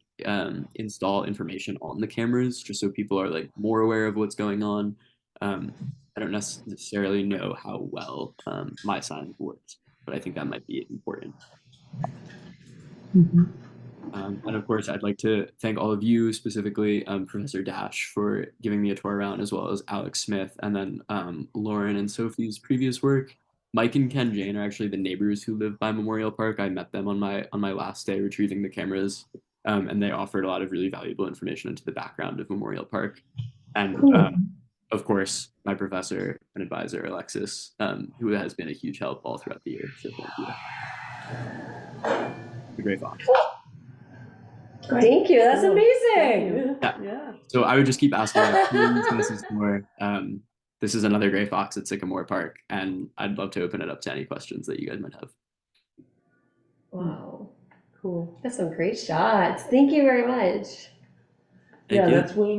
install information on the cameras just so people are like more aware of what's going on. I don't necessarily know how well my sign works, but I think that might be important. Mhm. And of course, I'd like to thank all of you, specifically Professor Dash, for giving me a tour around, as well as Alex Smith, and then Lauren and Sophie's previous work. Mike and Ken Jane are actually the neighbors who live by Memorial Park. I met them on my last day retrieving the cameras, and they offered a lot of really valuable information into the background of Memorial Park. And Cool. of course, my professor and advisor, Alexis, who has been a huge help all throughout the year. So thank you. The Gray Fox. Thank you. That's Cool. amazing. Yeah. Yeah. So I would just keep asking, like, this is for, this is another gray fox at Sycamore Park, and I'd love to open it up to any questions that you guys might have. Wow. Cool. That's some great shots. Thank you very much. Thank Yeah, you. that's way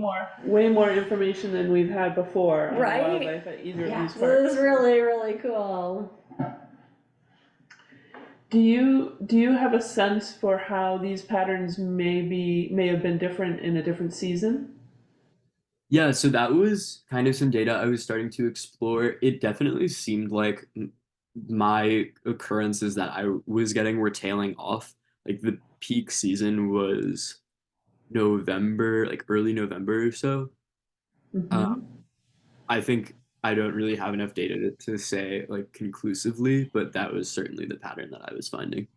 more information than we've had before on Right? wildlife at either of these So parks. this is really, really cool. Do you have a sense for how these patterns may have been different in a different season? Yeah, so that was kind of some data I was starting to explore. It definitely seemed like my occurrences that I was getting were tailing off. Like the peak season was November, like early November or so. Mm-hmm. I think I don't really have enough data to say like conclusively, but that was certainly the pattern that I was finding.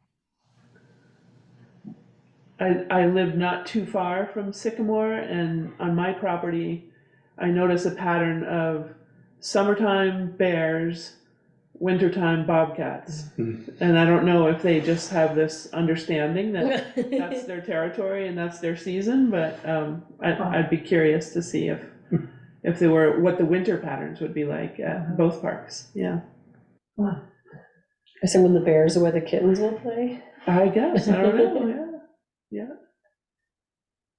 I live not too far from Sycamore, and on my property, I notice a pattern of summertime bears, wintertime bobcats. And I don't know if they just have this understanding that that's their territory and that's their season, but I'd be curious to see if they were, what the winter patterns would be like at both parks. Yeah, I assume when the bears are where the kittens will play. I guess. I don't know. Yeah.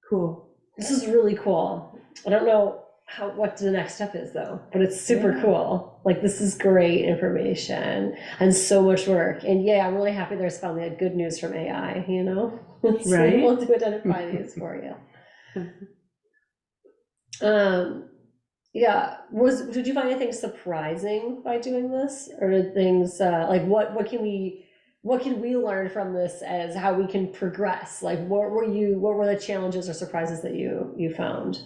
Cool. This is really cool. I don't know what the next step is though, but it's super Yeah. cool. Like this is great information and so much work. And yeah, I'm really happy there's finally a good news from AI, you know? It's Right. able to identify these for you. Yeah, did you find anything surprising by doing this? Or did things, like what can we learn from this as how we can progress? Like what were the challenges or surprises that you found?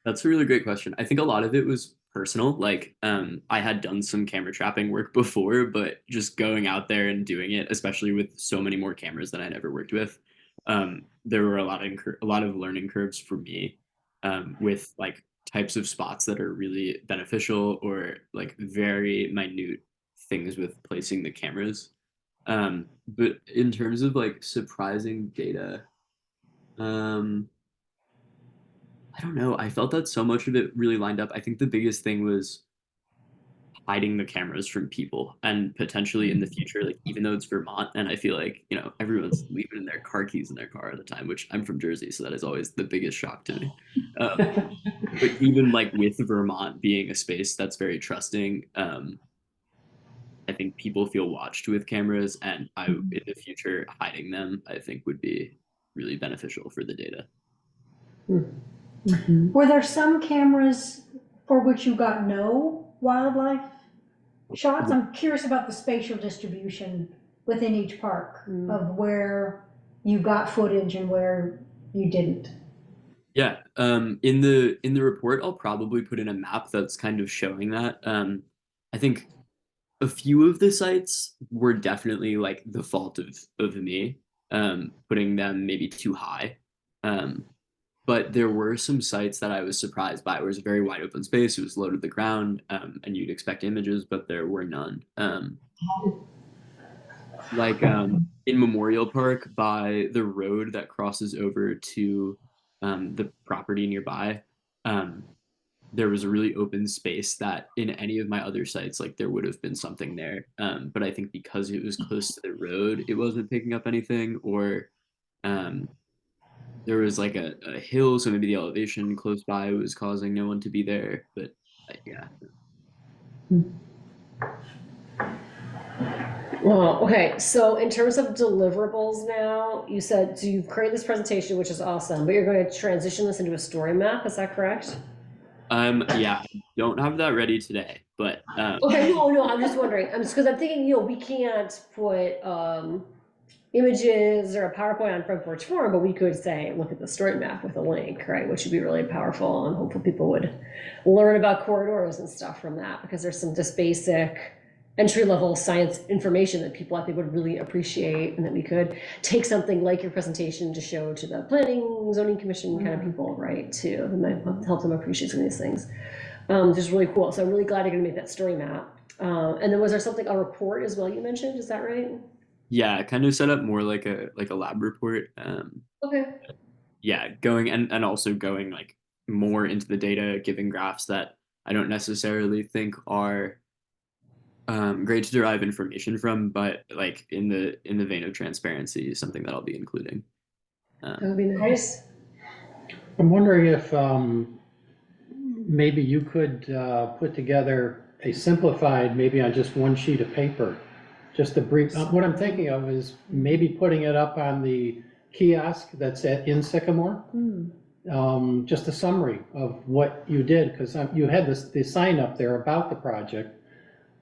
That's a really great question. I think a lot of it was personal. Like, I had done some camera trapping work before, but just going out there and doing it, especially with so many more cameras that I'd ever worked with, there were a lot of learning curves for me, with like types of spots that are really beneficial or like very minute things with placing the cameras. But in terms of like surprising data, um, I don't know. I felt that so much of it really lined up. I think the biggest thing was hiding the cameras from people and potentially in the future, like even though it's Vermont and I feel like, everyone's leaving their car keys in their car all the time, which I'm from Jersey, so that is always the biggest shock to me. But even like with Vermont being a space that's very trusting, I think people feel watched with cameras and in the future, hiding them, I think would be really beneficial for the data. Mm-hmm. Were there some cameras for which you got no wildlife shots? I'm curious about the spatial distribution within each park of where you got footage and where you didn't. Yeah, in the report, I'll probably put in a map that's kind of showing that. I think a few of the sites were definitely like the fault of me, putting them maybe too high. But there were some sites that I was surprised by. It was a very wide open space. It was low to the ground, and you'd expect images, but there were none. Like in Memorial Park by the road that crosses over to the property nearby. there was a really open space that in any of my other sites, like there would have been something there. But I think because it was close to the road, it wasn't picking up anything, or um, there was like a hill, so maybe the elevation close by was causing no one to be there. But yeah. Well, okay, so in terms of deliverables now, you said, so you've created this presentation, which is awesome, but you're going to transition this into a story map, is that correct? Yeah, I don't have that ready today, but Okay, no, I'm just wondering, I'm just, because I'm thinking, we can't put, images or a PowerPoint on Front Porch Forum, but we could say, look at the story map with a link, right, which would be really powerful, and hopefully people would learn about corridors and stuff from that, because there's some just basic entry-level science information that people I think would really appreciate, and that we could take something like your presentation to show to the planning, zoning commission kind of people, right, too, that might help them appreciate some of these things. Just really cool. So I'm really glad you're gonna make that story map. And then was there something, a report as well you mentioned, is that right? yeah, kind of set up more like a lab report. Okay. Yeah, going and also going like more into the data, giving graphs that I don't necessarily think are great to derive information from, but like in the vein of transparency is something that I'll be including. That would be nice. I'm wondering if maybe you could put together a simplified, maybe on just one sheet of paper, just a brief, what I'm thinking of is maybe putting it up on the kiosk that's in Sycamore. Just a summary of what you did, because you had the sign up there about the project.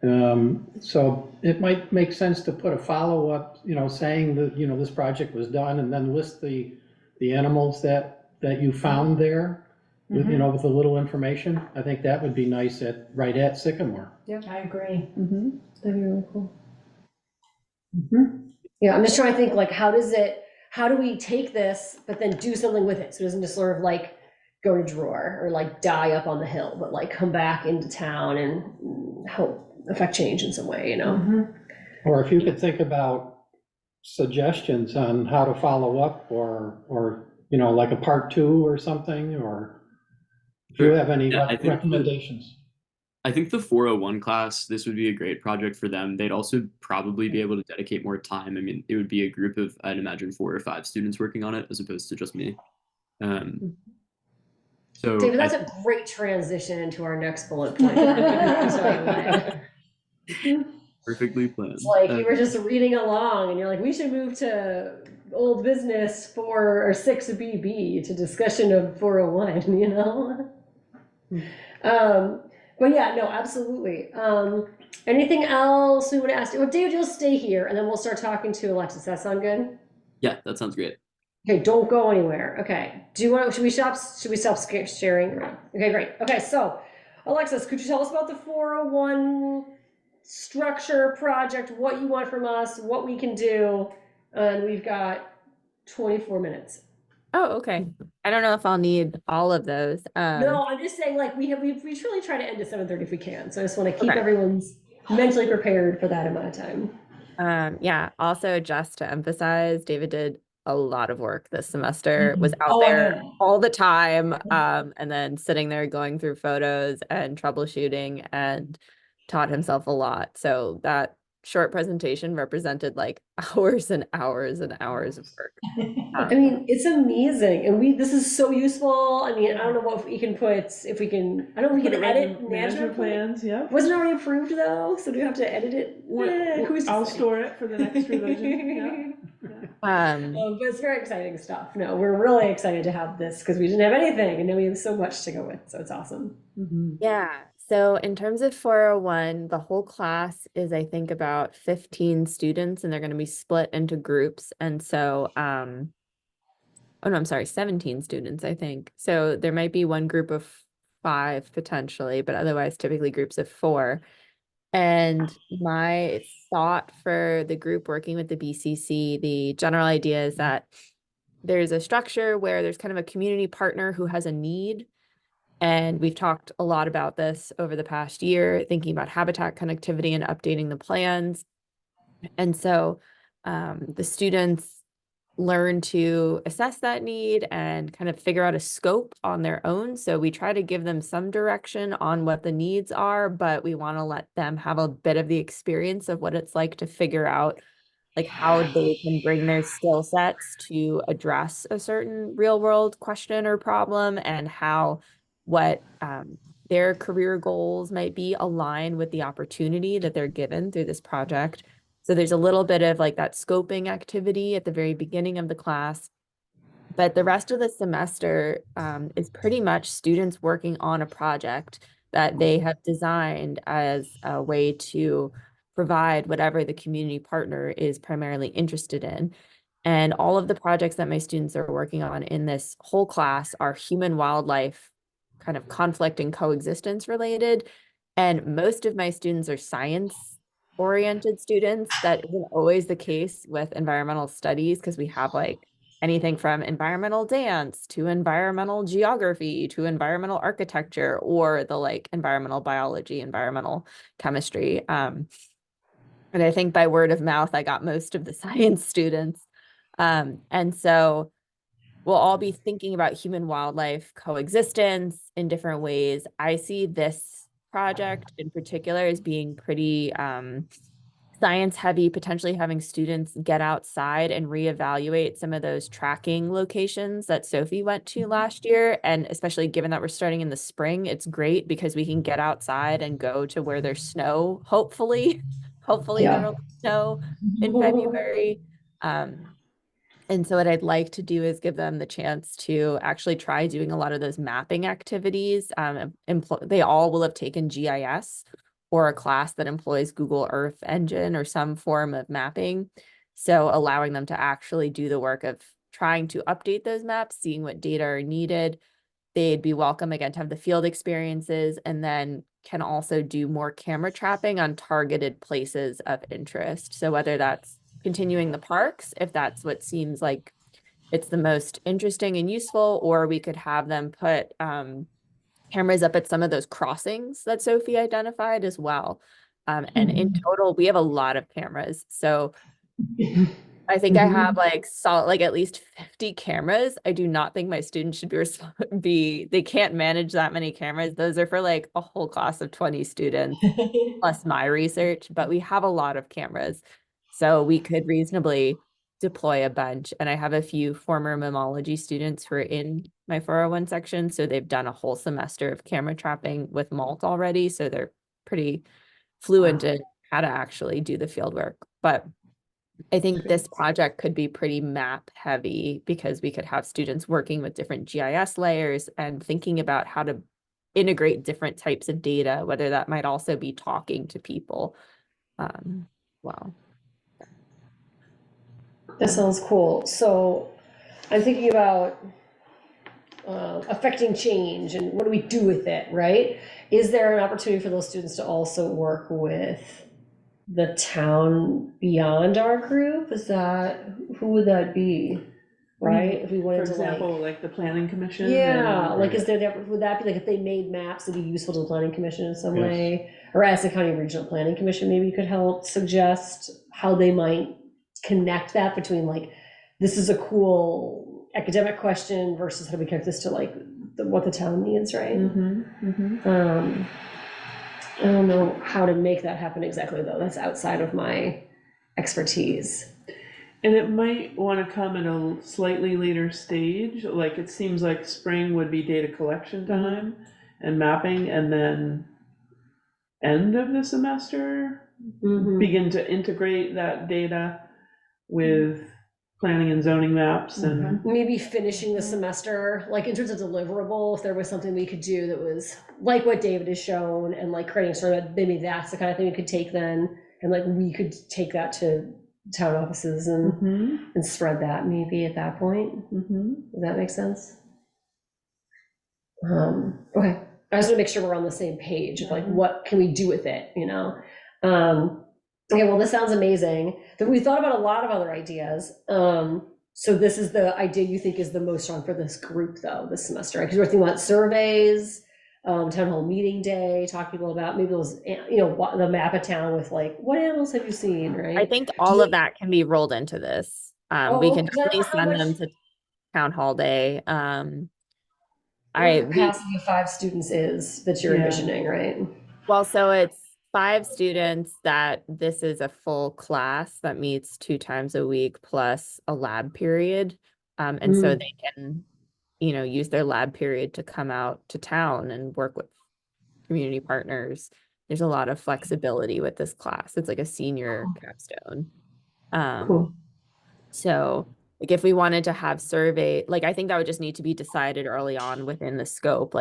So it might make sense to put a follow-up, saying that, this project was done, and then list the animals that you found there with, with a little information. I think that would be nice right at Sycamore. Yeah, I agree. That'd be really cool. Yeah, I'm just trying to think, like, how do we take this, but then do something with it? So it doesn't just sort of like go to drawer or like die up on the hill, but like come back into town and help affect change in some way, Or if you could think about suggestions on how to follow up, or like a part 2 or something, or do you have any recommendations? I think the 401 class, this would be a great project for them. They'd also probably be able to dedicate more time. I mean, it would be a group of, I'd imagine, 4 or 5 students working on it as opposed to just me. So David, that's a great transition into our next bullet point. Perfectly planned. It's like you were just reading along and you're like, we should move to old business 4 or 6BB to discussion of 401, But yeah, no, absolutely. Anything else we want to ask? Well, David, you'll stay here and then we'll start talking to Alexis. Does that sound good? Yeah, that sounds great. Okay, don't go anywhere. Okay. Should we stop sharing? Okay, great. Okay, so Alexis, could you tell us about the 401 structure project, what you want from us, what we can do? And we've got 24 minutes. Oh, okay. I don't know if I'll need all of those. No, I'm just saying, like, we truly try to end at 7:30 if we can. So I just want to keep everyone's mentally prepared for that amount of time. Yeah. Also, just to emphasize, David did a lot of work this semester, was out there all the time, and then sitting there going through photos and troubleshooting, and taught himself a lot. So that short presentation represented like hours and hours and hours of work. I mean, it's amazing, and this is so useful. I mean, I don't know what we can put, if we can, I don't know if we can edit management plans. Yeah, wasn't it already approved though, so do we have to edit it? I'll store it for the next revision. But it's very exciting stuff. No, we're really excited to have this because we didn't have anything, and now we have so much to go with, so it's awesome. Yeah. So in terms of 401, the whole class is, I think, about 15 students, and they're going to be split into groups. And so, oh no, I'm sorry, 17 students, I think. So there might be one group of 5 potentially, but otherwise typically groups of 4. And my thought for the group working with the BCC, the general idea is that there's a structure where there's kind of a community partner who has a need. And we've talked a lot about this over the past year, thinking about habitat connectivity and updating the plans. And so the students learn to assess that need and kind of figure out a scope on their own. So we try to give them some direction on what the needs are, but we want to let them have a bit of the experience of what it's like to figure out like how they can bring their skill sets to address a certain real world question or problem, and how what their career goals might be align with the opportunity that they're given through this project. So there's a little bit of like that scoping activity at the very beginning of the class. But the rest of the semester is pretty much students working on a project that they have designed as a way to provide whatever the community partner is primarily interested in. And all of the projects that my students are working on in this whole class are human wildlife kind of conflict and coexistence related. And most of my students are science oriented students. That isn't always the case with environmental studies, because we have like anything from environmental dance to environmental geography to environmental architecture, or the like environmental biology, environmental chemistry. And I think by word of mouth, I got most of the science students. And so we'll all be thinking about human wildlife coexistence in different ways. I see this project in particular as being pretty science heavy, potentially having students get outside and reevaluate some of those tracking locations that Sophie went to last year. And especially given that we're starting in the spring, it's great because we can get outside and go to where there's snow, hopefully. Hopefully there will be snow in February. And so what I'd like to do is give them the chance to actually try doing a lot of those mapping activities. They all will have taken GIS or a class that employs Google Earth Engine or some form of mapping. So allowing them to actually do the work of trying to update those maps, seeing what data are needed. They'd be welcome again to have the field experiences, and then can also do more camera trapping on targeted places of interest. So whether that's continuing the parks, if that's what seems like it's the most interesting and useful, or we could have them put cameras up at some of those crossings that Sophie identified as well. And in total, we have a lot of cameras. So I think I have like solid, like at least 50 cameras. I do not think my students should they can't manage that many cameras. Those are for like a whole class of 20 students plus my research, but we have a lot of cameras. So we could reasonably deploy a bunch. And I have a few former mammalogy students who are in my 401 section. So they've done a whole semester of camera trapping with molt already. So they're pretty fluent in how to actually do the field work. But I think this project could be pretty map heavy, because we could have students working with different GIS layers and thinking about how to integrate different types of data, whether that might also be talking to people. Wow. That sounds cool. So I'm thinking about affecting change and what do we do with it, right? Is there an opportunity for those students to also work with the town beyond our group? Who would that be? Right? If we For wanted to example, like the planning commission? yeah, and- like would that be like if they made maps, it'd be useful to the planning commission in some Yes. way? Or Madison County Regional Planning Commission maybe could help suggest how they might connect that between like, this is a cool academic question versus how do we connect this to like what the town needs, right? I don't know how to make that happen exactly though. That's outside of my expertise. And it might want to come at a slightly later stage, like it seems like spring would be data collection time and mapping, and then end of the semester, begin to integrate that data with planning and zoning maps and. Maybe finishing the semester, like in terms of deliverable, if there was something we could do that was like what David has shown, and like creating sort of, maybe that's the kind of thing we could take then, and like we could take that to town offices and spread that maybe at that point. Does that make sense? Okay, I just want to make sure we're on the same page of like, what can we do with it, you know? Okay, well, this sounds amazing. We thought about a lot of other ideas. So this is the idea you think is the most strong for this group though, this semester, right? Because we're thinking about surveys, town hall meeting day, talk to people about maybe those, you know, the map of town with like, what animals have you seen, right? I think all of that can be rolled into this. Oh, We can because I don't definitely know how send much, them to town hall day. what the We capacity of 5 students is that you're Yeah. envisioning, right? Well, so it's 5 students that this is a full class that meets 2 times a week plus a lab period. And so Mm. they can, use their lab period to come out to town and work with community partners. There's a lot of flexibility with this class. It's like a senior capstone. Um, Cool. so like if we wanted to have survey, like I think that would just need to be decided early on within the scope,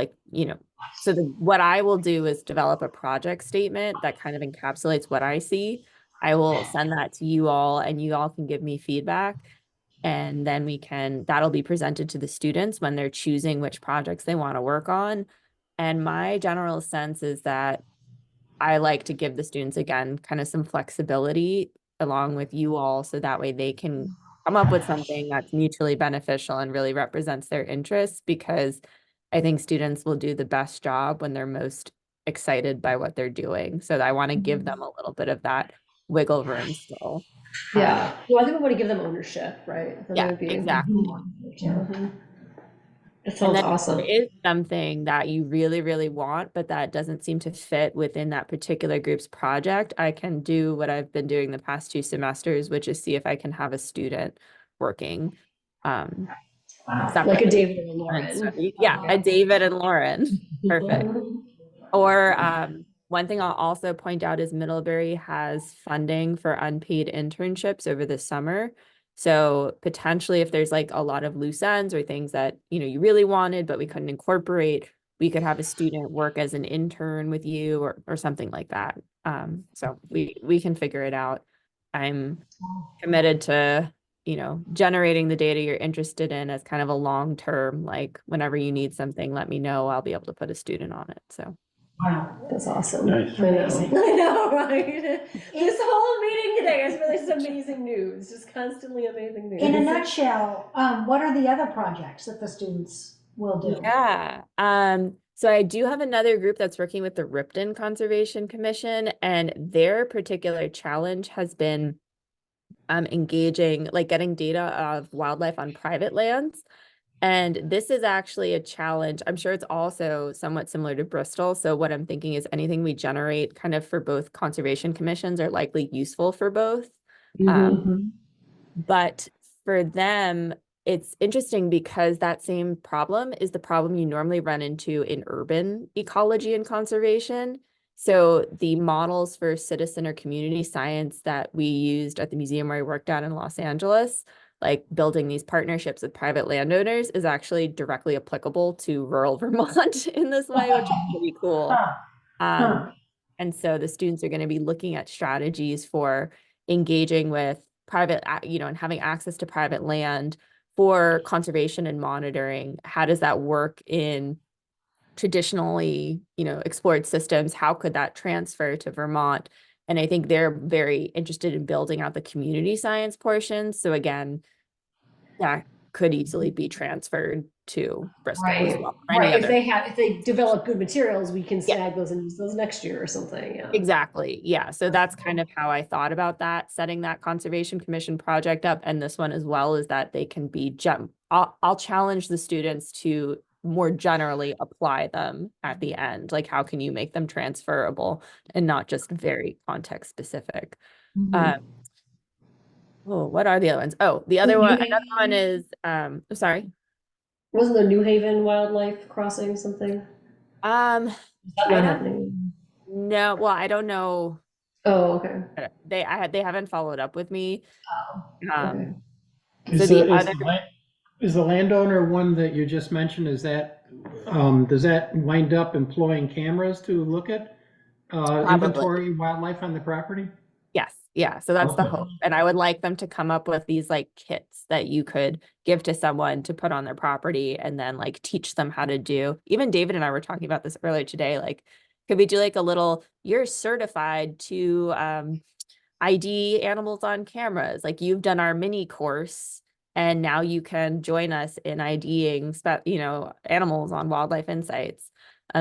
so what I will do is develop a project statement that kind of encapsulates what I see. I will send that to you all and you all can give me feedback. And then that'll be presented to the students when they're choosing which projects they want to work on. And my general sense is that I like to give the students again kind of some flexibility along with you all so that way they can come up with something that's mutually beneficial and really represents their interests, because I think students will do the best job when they're most excited by what they're doing. So I want to give them a little bit of that wiggle room still. Yeah, well, I think we want to give them ownership, right? That Yeah, might be. exactly. Yeah. That And sounds then if awesome. there is something that you really, really want, but that doesn't seem to fit within that particular group's project, I can do what I've been doing the past 2 semesters, which is see if I can have a student working um, Like a separately. David and And so, Lauren. yeah, a David and Lauren. Perfect. Or one thing I'll also point out is Middlebury has funding for unpaid internships over the summer. So potentially if there's like a lot of loose ends or things that, you really wanted, but we couldn't incorporate, we could have a student work as an intern with you or something like that. So we can figure it out. I'm committed to, generating the data you're interested in as kind of a long term, like whenever you need something, let me know. I'll be able to put a student on it. So. Wow, that's awesome. Nice. I know. Amazing. I know, right? This whole meeting today is really just amazing news, just constantly amazing news. In a nutshell, what are the other projects that the students will do? Yeah. So I do have another group that's working with the Ripton Conservation Commission, and their particular challenge has been engaging, like getting data of wildlife on private lands. And this is actually a challenge. I'm sure it's also somewhat similar to Bristol. So what I'm thinking is anything we generate kind of for both conservation commissions are likely useful for both. Mhm. But for them, it's interesting because that same problem is the problem you normally run into in urban ecology and conservation. So the models for citizen or community science that we used at the museum where I worked at in Los Angeles, like building these partnerships with private landowners, is actually directly applicable to rural Vermont in this way, which is pretty cool. Huh. Um, and so the students are going to be looking at strategies for engaging with private, and having access to private land for conservation and monitoring. How does that work in traditionally, explored systems? How could that transfer to Vermont? And I think they're very interested in building out the community science portion. So again, that could easily be transferred to Bristol as Right, well, or any right. other. If they develop good materials, we can Yeah. snag those and use those next year or something, yeah. Exactly. Yeah. So that's kind of how I thought about that, setting that Conservation Commission project up. And this one as well is that they can be, I'll challenge the students to more generally apply them at the end. Like, how can you make them transferable and not just very context specific? What are the other ones? Oh, another one is, sorry. Wasn't the New Haven Wildlife Crossing something? Is that I not don't happening? know. Well, I don't know. Oh, okay. They haven't followed up with me. Okay. So the other, Is the landowner one that you just mentioned, does that wind up employing cameras to look at inventory wildlife on the property? yes, yeah. So that's the Okay. hope. And I would like them to come up with these like kits that you could give to someone to put on their property and then like teach them how to do. Even David and I were talking about this earlier today. Like, could we do like a little, you're certified to ID animals on cameras. Like you've done our mini course and now you can join us in IDing, animals on Wildlife Insights.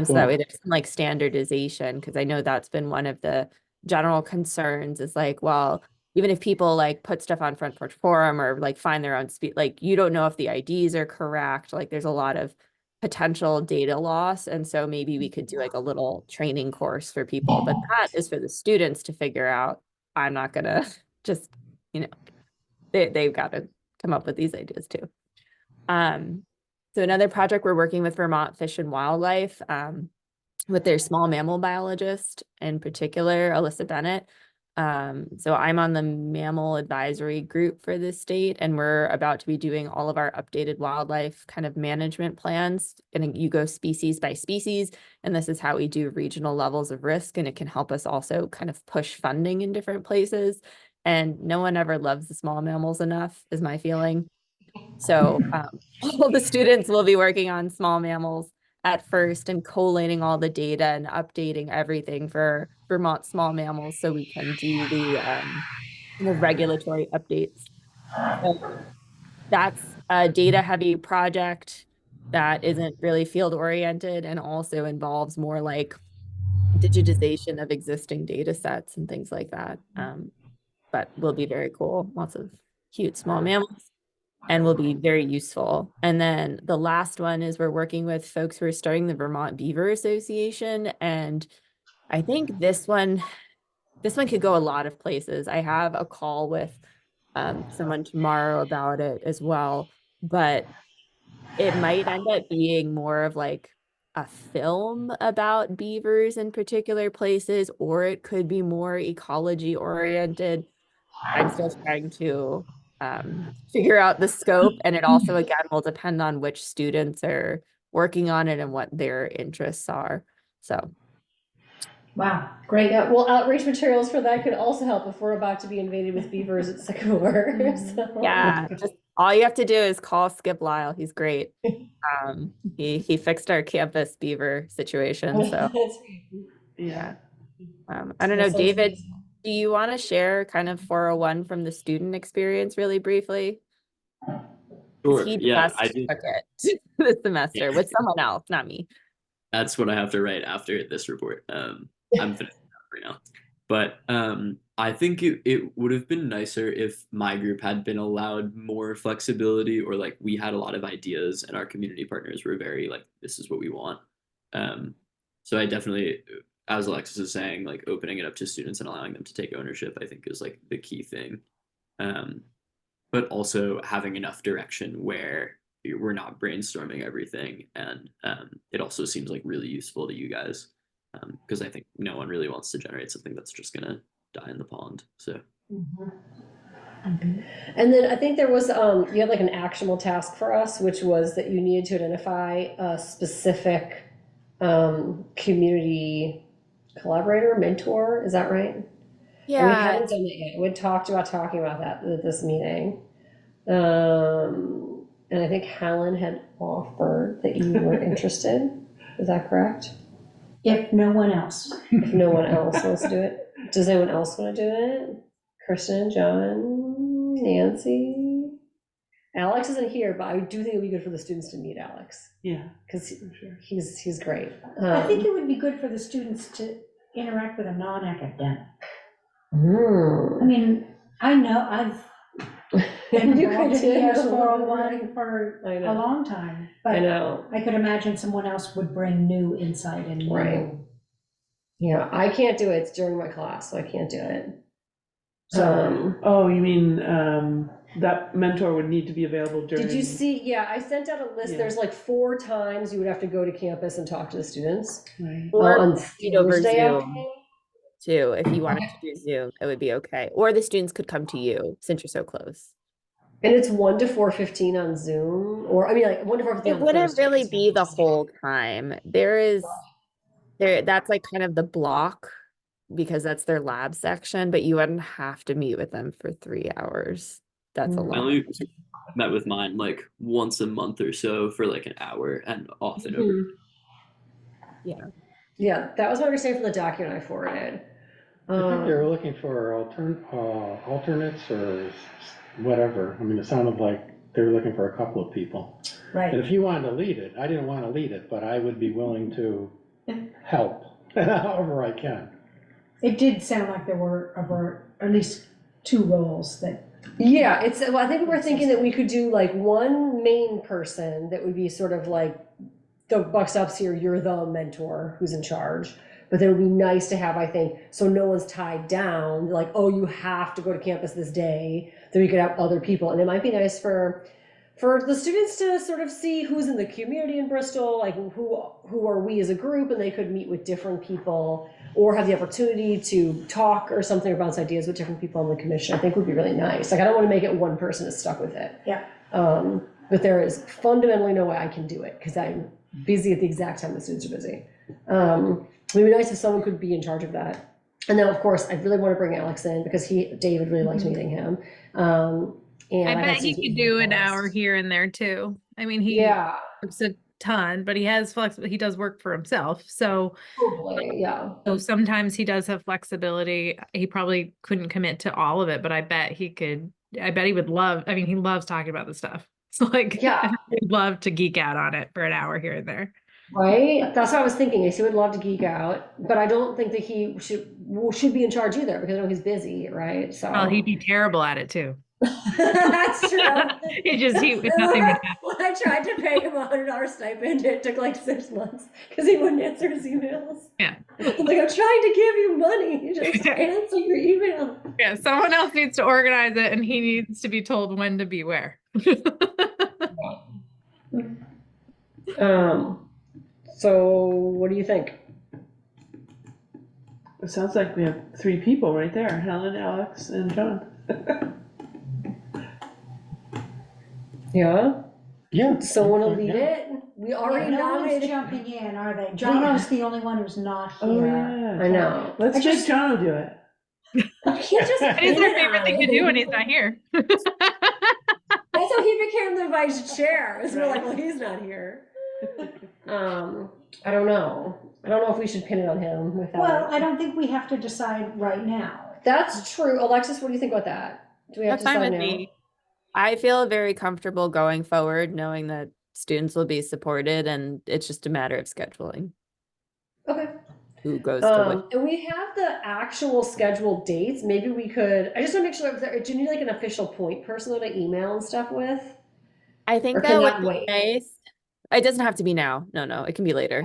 So that way there's some like standardization, because I know that's been one of the general concerns is like, well, even if people like put stuff on Front Porch Forum or like find their own speed, like you don't know if the IDs are correct. Like there's a lot of potential data loss. And so maybe we could do like a little training course for people, but that is for the students to figure out. I'm not gonna just, you know, they've got to come up with these ideas too. So another project we're working with Vermont Fish and Wildlife, with their small mammal biologist, in particular, Alyssa Bennett. So I'm on the mammal advisory group for this state, and we're about to be doing all of our updated wildlife kind of management plans. And you go species by species, and this is how we do regional levels of risk, and it can help us also kind of push funding in different places. And no one ever loves the small mammals enough, is my feeling. So all the students will be working on small mammals at first and collating all the data and updating everything for Vermont small mammals so we can do the regulatory updates. So that's a data heavy project that isn't really field oriented and also involves more like digitization of existing data sets and things like that. But will be very cool. Lots of cute small mammals and will be very useful. And then the last one is we're working with folks who are starting the Vermont Beaver Association. And I think this one could go a lot of places. I have a call with someone tomorrow about it as well, but it might end up being more of like a film about beavers in particular places, or it could be more ecology oriented. I'm still trying to figure out the scope, and it also again will depend on which students are working on it and what their interests are. So Wow, great. Yeah, well, outreach materials for that could also help if we're about to be invaded with beavers at Sycamore. So. yeah, just all you have to do is call Skip Lyle. He's great. He fixed our campus beaver situation. So Yeah. I don't know, That sounds David, amazing. do you want to share kind of 401 from the student experience really briefly? Because Sure. he Yeah, I just did. took it this Yeah, semester with someone else, not me. that's what I have to write after this report. I'm finishing up right now. But I think it would have been nicer if my group had been allowed more flexibility, or like we had a lot of ideas and our community partners were very like, this is what we want. Um, so I definitely, as Alexis is saying, like opening it up to students and allowing them to take ownership, I think is like the key thing. Um, but also having enough direction where we're not brainstorming everything, and it also seems like really useful to you guys, because I think no one really wants to generate something that's just gonna die in the pond. So And then I think there was, you had like an actionable task for us, which was that you needed to identify a specific community collaborator, mentor, is that right? And we Yeah, haven't done it yet. We talked about talking about that at this meeting. And I think Helen had offered that you were interested. Is that correct? If no one else. If no one else wants to do it. Does anyone else want to do it? Kristen, John, Nancy? Alex isn't here, but I do think it'd be good for the students to meet Alex, Yeah, because for sure. he's great. I think it would be good for the students to interact with a non-academic. I Hmm. mean, I know I've been You involved could in do. ES 401 for I a know. long time, I but know. I could imagine someone else would bring new insight and new. Right. Yeah, I can't do it. It's during my class, so I can't do it. So, Oh, you mean that mentor would need to be available during? Did you see? Yeah, I sent out a list. Yeah. There's like 4 times you would have to go to campus and talk to the students. Right. or On meet over Thursday Zoom afternoon. too. If you wanted to do Zoom, it would be okay. Or the students could come to you since you're so close. And it's 1 to 4:15 on Zoom, or I mean, like 1 to 4:15 It on wouldn't Thursday. really be the whole time. That's like kind of the block because that's their lab section, but you wouldn't have to meet with them for 3 hours. That's a Mm. I lot. only met with mine like once a month or so for like an hour, and often over. Yeah. Yeah, that was my understanding from the document I forwarded. I think they were looking for alternates or whatever. I mean, it sounded like they were looking for a couple of people. right. And if you wanted to lead it, I didn't want to lead it, but I would be willing to help however I can. It did sound like there were, at least two roles that, Yeah, well, I think we're thinking that we could do like one main person that would be sort of like the buck stops here, you're the mentor who's in charge. But then it would be nice to have, I think, so no one's tied down, like, oh, you have to go to campus this day, then we could have other people. And it might be nice for the students to sort of see who's in the community in Bristol, like who are we as a group, and they could meet with different people or have the opportunity to talk or something or bounce ideas with different people on the commission. I think would be really nice. Like, I don't want to make it one person is stuck with it. yeah. But there is fundamentally no way I can do it because I'm busy at the exact time the students are busy. It would be nice if someone could be in charge of that. And then, of course, I really want to bring Alex in because David really liked meeting him. And I had bet he some could do an requests. hour here and there too. I mean, he Yeah, works a ton, but he has he does work for himself. So totally, yeah. So sometimes he does have flexibility. He probably couldn't commit to all of it, but I bet he could. I bet he would love. I mean, he loves talking about this stuff. So like, Yeah. he'd love to geek out on it for an hour here and there. Right? That's what I was thinking, is he would love to geek out, but I don't think that he should be in charge either, because I know he's busy, right? So. Well, he'd be terrible at it too. That's true. Nothing would happen. I tried to pay him $100 stipend, it took like 6 months, because he wouldn't answer his emails. Yeah. I'm like, I'm trying to give you money, just answer your email. Yeah, someone else needs to organize it, and he needs to be told when to be where. So what do you think? It sounds like we have 3 people right there, Helen, Alex, and John. Yeah? Yeah. Someone will lead Yeah. it? We already no one's nominated. jumping in, are they? Jono's the only one who's not Oh, here. yeah. I know. Let's I make just- John do it. I can't just. It is our favorite thing to do when he's not here. That's how he became the vice chair. Is we're like, well, he's not here. I don't know. I don't know if we should pin it on him without. Well, I don't think we have to decide right now. That's true. Alexis, what do you think about that? Do we have That's to fine decide with now? me. I feel very comfortable going forward, knowing that students will be supported, and it's just a matter of scheduling Okay. who goes to which. And we have the actual scheduled dates. Maybe we could. I just want to make sure. Do you need like an official point person to email and stuff with? I think Or can that that would wait? be nice. It doesn't have to be now. No, it can be later.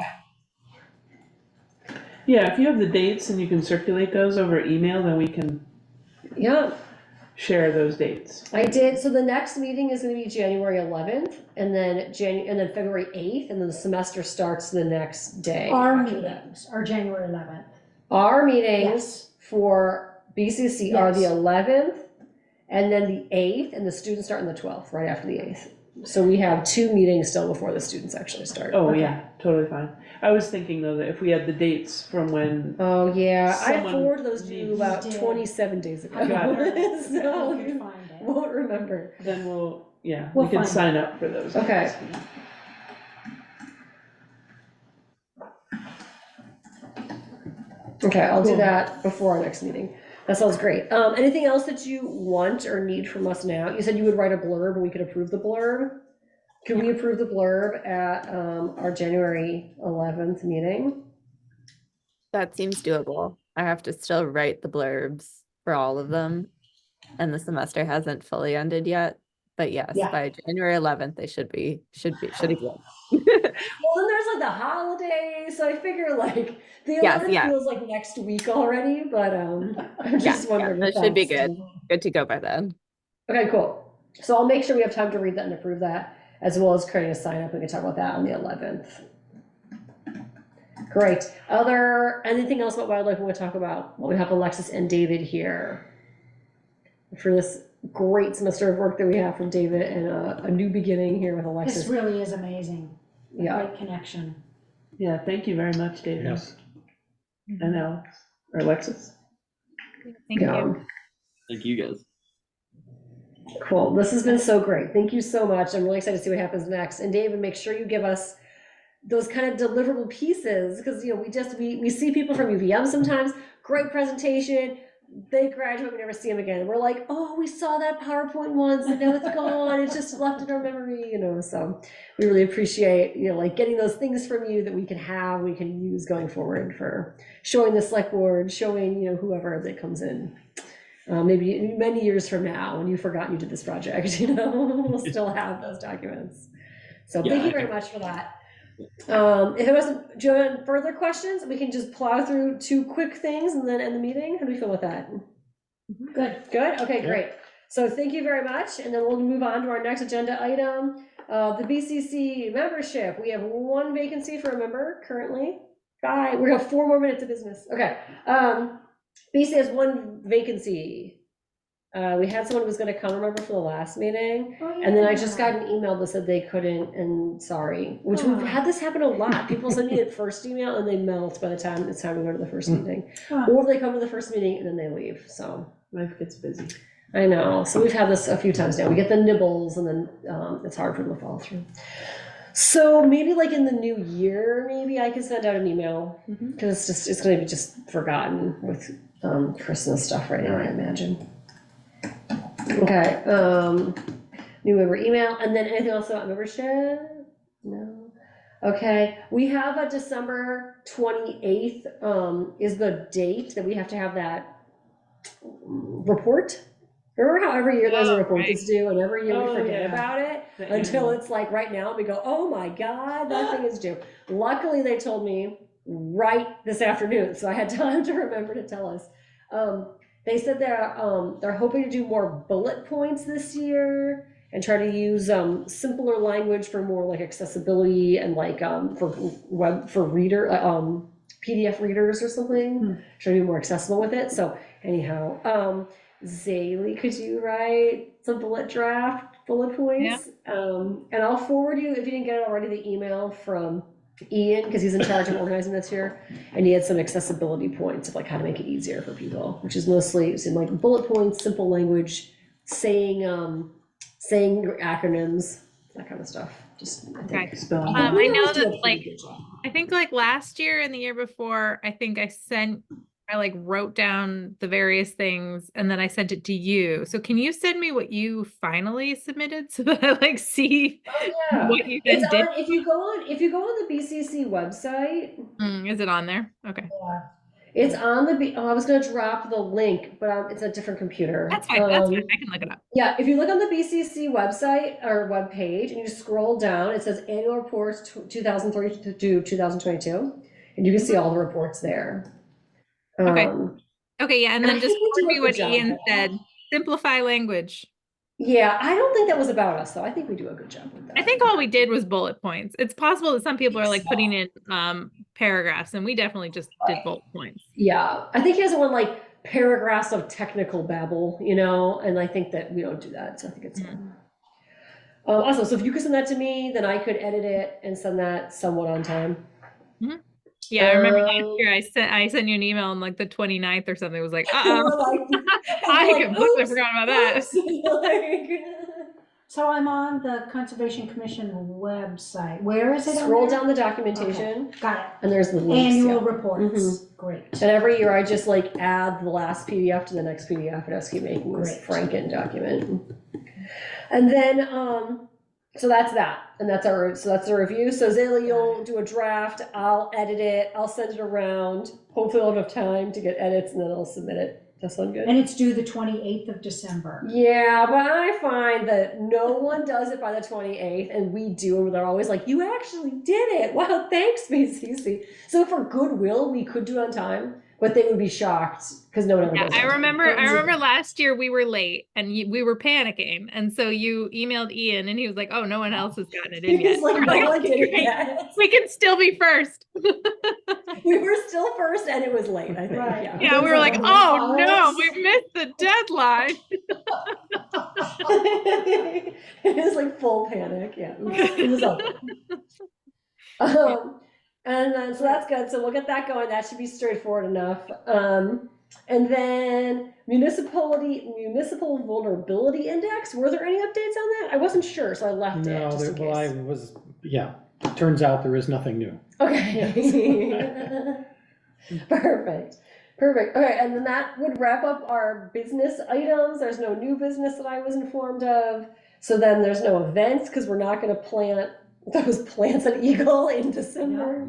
Yeah, if you have the dates and you can circulate those over email, then we can Yeah. share those dates. I did. So the next meeting is going to be January 11th, and then February 8th, and then the semester starts the next day. Our after that. meetings are January 11th. Our meetings Yes. for BCC are the Yes. 11th, and then the 8th, and the students start on the 12th, right after the 8th. So we have 2 meetings still before the students actually start. Oh, yeah, totally fine. I was thinking though that if we had the dates from when, Oh, yeah. I Someone forwarded those to you needs- about You did. 27 days ago. Got So We could you find it. won't remember. then we'll, yeah, We'll we can find sign up for those. Okay. dates. Okay, I'll do Cool. that before our next meeting. That sounds great. Anything else that you want or need from us now? You said you would write a blurb and we could approve the blurb. Could we approve the blurb at our January 11th meeting? That seems doable. I have to still write the blurbs for all of them, and the semester hasn't fully ended yet. But yes, Yeah. by January 11th, they should be good. Well, then there's like the holidays, so I figure like the Yes, 11th yeah. feels like next week already, but I'm Yeah, just wondering. that if should be that's- good. Good to go by then. Okay, cool. So I'll make sure we have time to read that and approve that, as well as creating a sign up. We can talk about that on the 11th. Great. Anything else about wildlife we want to talk about? Well, we have Alexis and David here for this great semester of work that we have from David, and a new beginning here with This Alexis. really is amazing. Yeah. Great connection. Yeah, thank you very much, David Yes. and Alex, or Alexis. Thank Yeah. you. Thank you guys. Cool. This has been so great. Thank you so much. I'm really excited to see what happens next. And David, make sure you give us those kind of deliverable pieces, because we see people from UVM sometimes, great presentation, they graduate, we never see them again. We're like, oh, we saw that PowerPoint once and now it's gone. It's just left in our memory, so we really appreciate, like getting those things from you that we can use going forward for showing the select board, showing, whoever that comes in. maybe many years from now, when you've forgotten you did this project, we'll still have those documents. So Yeah, thank you I very think- much for that. If there wasn't, do you have further questions? We can just plow through 2 quick things and then end the meeting. How do we feel with that? Good. Good? Okay, Yeah. great. So thank you very much. And then we'll move on to our next agenda item. The BCC membership. We have 1 vacancy for a member currently. We have 4 more minutes of business. Okay. BCC has 1 vacancy. We had someone who was gonna come, remember, for the last meeting? And then I just got an email that said they couldn't, and sorry, which we've had this happen a lot. People send me a first email and they melt by the time it's time to go to the first meeting. Or they come to the first meeting and then they leave, so. Life gets busy. I know, so we've had this a few times now. We get the nibbles and then it's hard for them to follow through. So maybe like in the new year, maybe I can send out an email, because it's gonna be just forgotten with Christmas stuff right now, I imagine. Okay, new member email, and then anything else about membership? No. Okay, we have a December 28th, is the date that we have to have that report. Remember how every year there's a report that's due, and every year we forget about it until it's like right now we go, oh my God, that thing is due. Luckily, they told me right this afternoon, so I had time to remember to tell us. They said they're hoping to do more bullet points this year and try to use simpler language for more like accessibility and like for reader PDF readers or something. Try to be more accessible with it. So anyhow, Zaylee, could you write some bullet points? And I'll forward you, if you didn't get it already, the email from Ian, because he's in charge of organizing this year, and he had some accessibility points of like how to make it easier for people, which is mostly in like bullet points, simple language, saying your acronyms, that kind of stuff. Just I think Spelling. I we know always do a that pretty like good job. I think like last year and the year before, I think I like wrote down the various things and then I sent it to you. So can you send me what you finally submitted so that I like see what you then did? If you go on the BCC website, is it on there? Okay. it's on the I was gonna drop the link, but it's a different computer. That's fine. That's fine. I can look it up. Yeah, if you look on the BCC website or webpage and you scroll down, it says annual reports 2003 to 2022, and you can see all the reports there. Okay. Okay, yeah, and and then I just think we do forward a me good what job Ian with that. said. Simplify language. Yeah, I don't think that was about us, though. I think we do a good job with that. I think all we did was bullet points. It's possible that some people are like putting in paragraphs, and we definitely just did bullet points. Yeah, I think he has one like paragraphs of technical babble, and I think that we don't do that, so I think it's fine. Also, so if you could send that to me, then I could edit it and send that somewhat on time. Yeah, I remember last year I sent you an email on like the 29th or something. It was like, I completely forgot about that. So I'm on the Conservation Commission website. Where is it? Scroll down the documentation. Okay. Got it. And there's the links. Annual reports. Great. And every year I just like add the last PDF to the next PDF and I just keep making this Franken document. And then, so that's that. And that's the review. So Zayla, you'll do a draft. I'll edit it. I'll send it around. Hopefully I'll have time to get edits and then I'll submit it. That sound good? And it's due the 28th of December. Yeah, but I find that no one does it by the 28th, and we do, and they're always like, you actually did it. Wow, thanks, BCC. So for goodwill, we could do it on time, but they would be shocked because no one ever does it. I remember last year we were late and we were panicking. And so you emailed Ian and he was like, oh, no one else has gotten it in yet. He's like, no one did it yet. We can still be first. We were still first and it was late, I think. Right. Yeah, we were like, oh no, we missed the deadline. It was like full panic. Yeah, it was over. And so that's good. So we'll get that going. That should be straightforward enough. And then municipal vulnerability index. Were there any updates on that? I wasn't sure, so I left it. No, Just in well, case. I was, yeah. Turns out there is nothing new. Okay. Perfect. Okay, and then that would wrap up our business items. There's no new business that I was informed of. So then there's no events because we're not going to plant those plants at Eagle in December.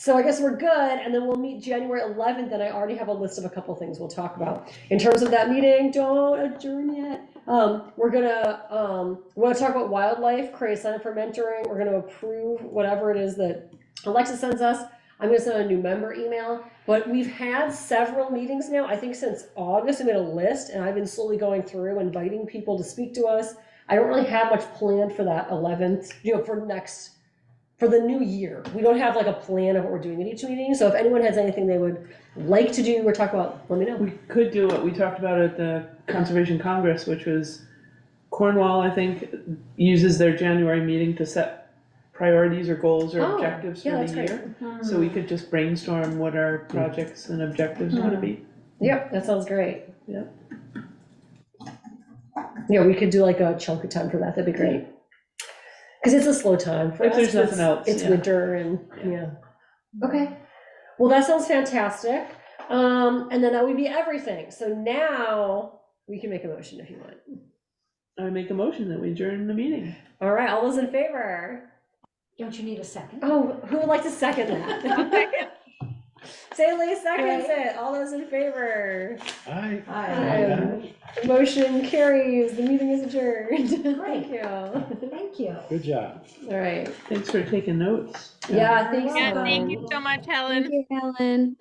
So I guess we're good, and then we'll meet January 11th, and I already have a list of a couple things we'll talk about. In terms of that meeting, don't adjourn yet. We're gonna talk about wildlife, create a center for mentoring. We're gonna approve whatever it is that Alexa sends us. I'm gonna send a new member email, but we've had several meetings now. I think since August, I made a list, and I've been slowly going through, inviting people to speak to us. I don't really have much planned for that 11th, for the new year. We don't have like a plan of what we're doing at each meeting. So if anyone has anything they would like to do or talk about, let me know. We could do what we talked about at the Conservation Congress, which was Cornwall, I think, uses their January meeting to set priorities or goals or objectives for the year. So we could just brainstorm what our projects and objectives want to be. Yep, that sounds great. Yep. Yeah, we could do like a chunk of time for that. That'd be great. Because it's a slow time for If us. there's nothing else, It's yeah. winter and yeah. Okay. Well, that sounds fantastic. And then that would be everything. So now we can make a motion if you want. I make a motion that we adjourn the meeting. All right, all those in favor? Don't you need a second? Oh, who would like to second that? Saley seconds it. All those in favor? Aye. Motion carries. The meeting is adjourned. Great. Thank you. Thank you. Good job. All right. Thanks for taking notes. Yeah, thanks. Yeah, welcome. thank you so much, Helen. Thank you, Helen.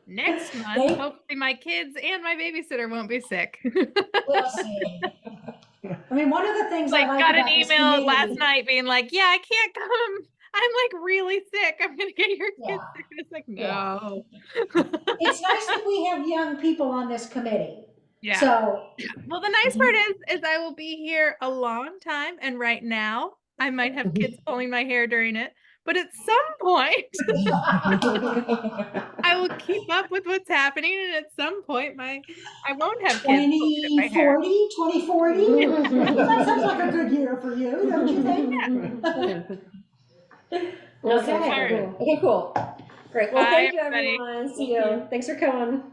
Next month, Thank- hopefully my kids and my babysitter won't be sick. We'll see. I mean, one of the things I Like, like got an about this email committee- last night being like, yeah, I can't come. I'm like really sick. I'm gonna get your kids Yeah. sick. It's like, Yeah. no. It's nice that we have young people on this committee. Yeah. So, Well, the nice part is I will be here a long time, and right now I might have kids pulling my hair during it. But at some point, I will keep up with what's happening, and at some point, I won't have kids pulling at my hair. 2040? That sounds like a good year for you, don't you think? Okay. All right. Okay, cool. Great. Well, Bye, thank you, everybody. everyone. See you. Thanks for coming.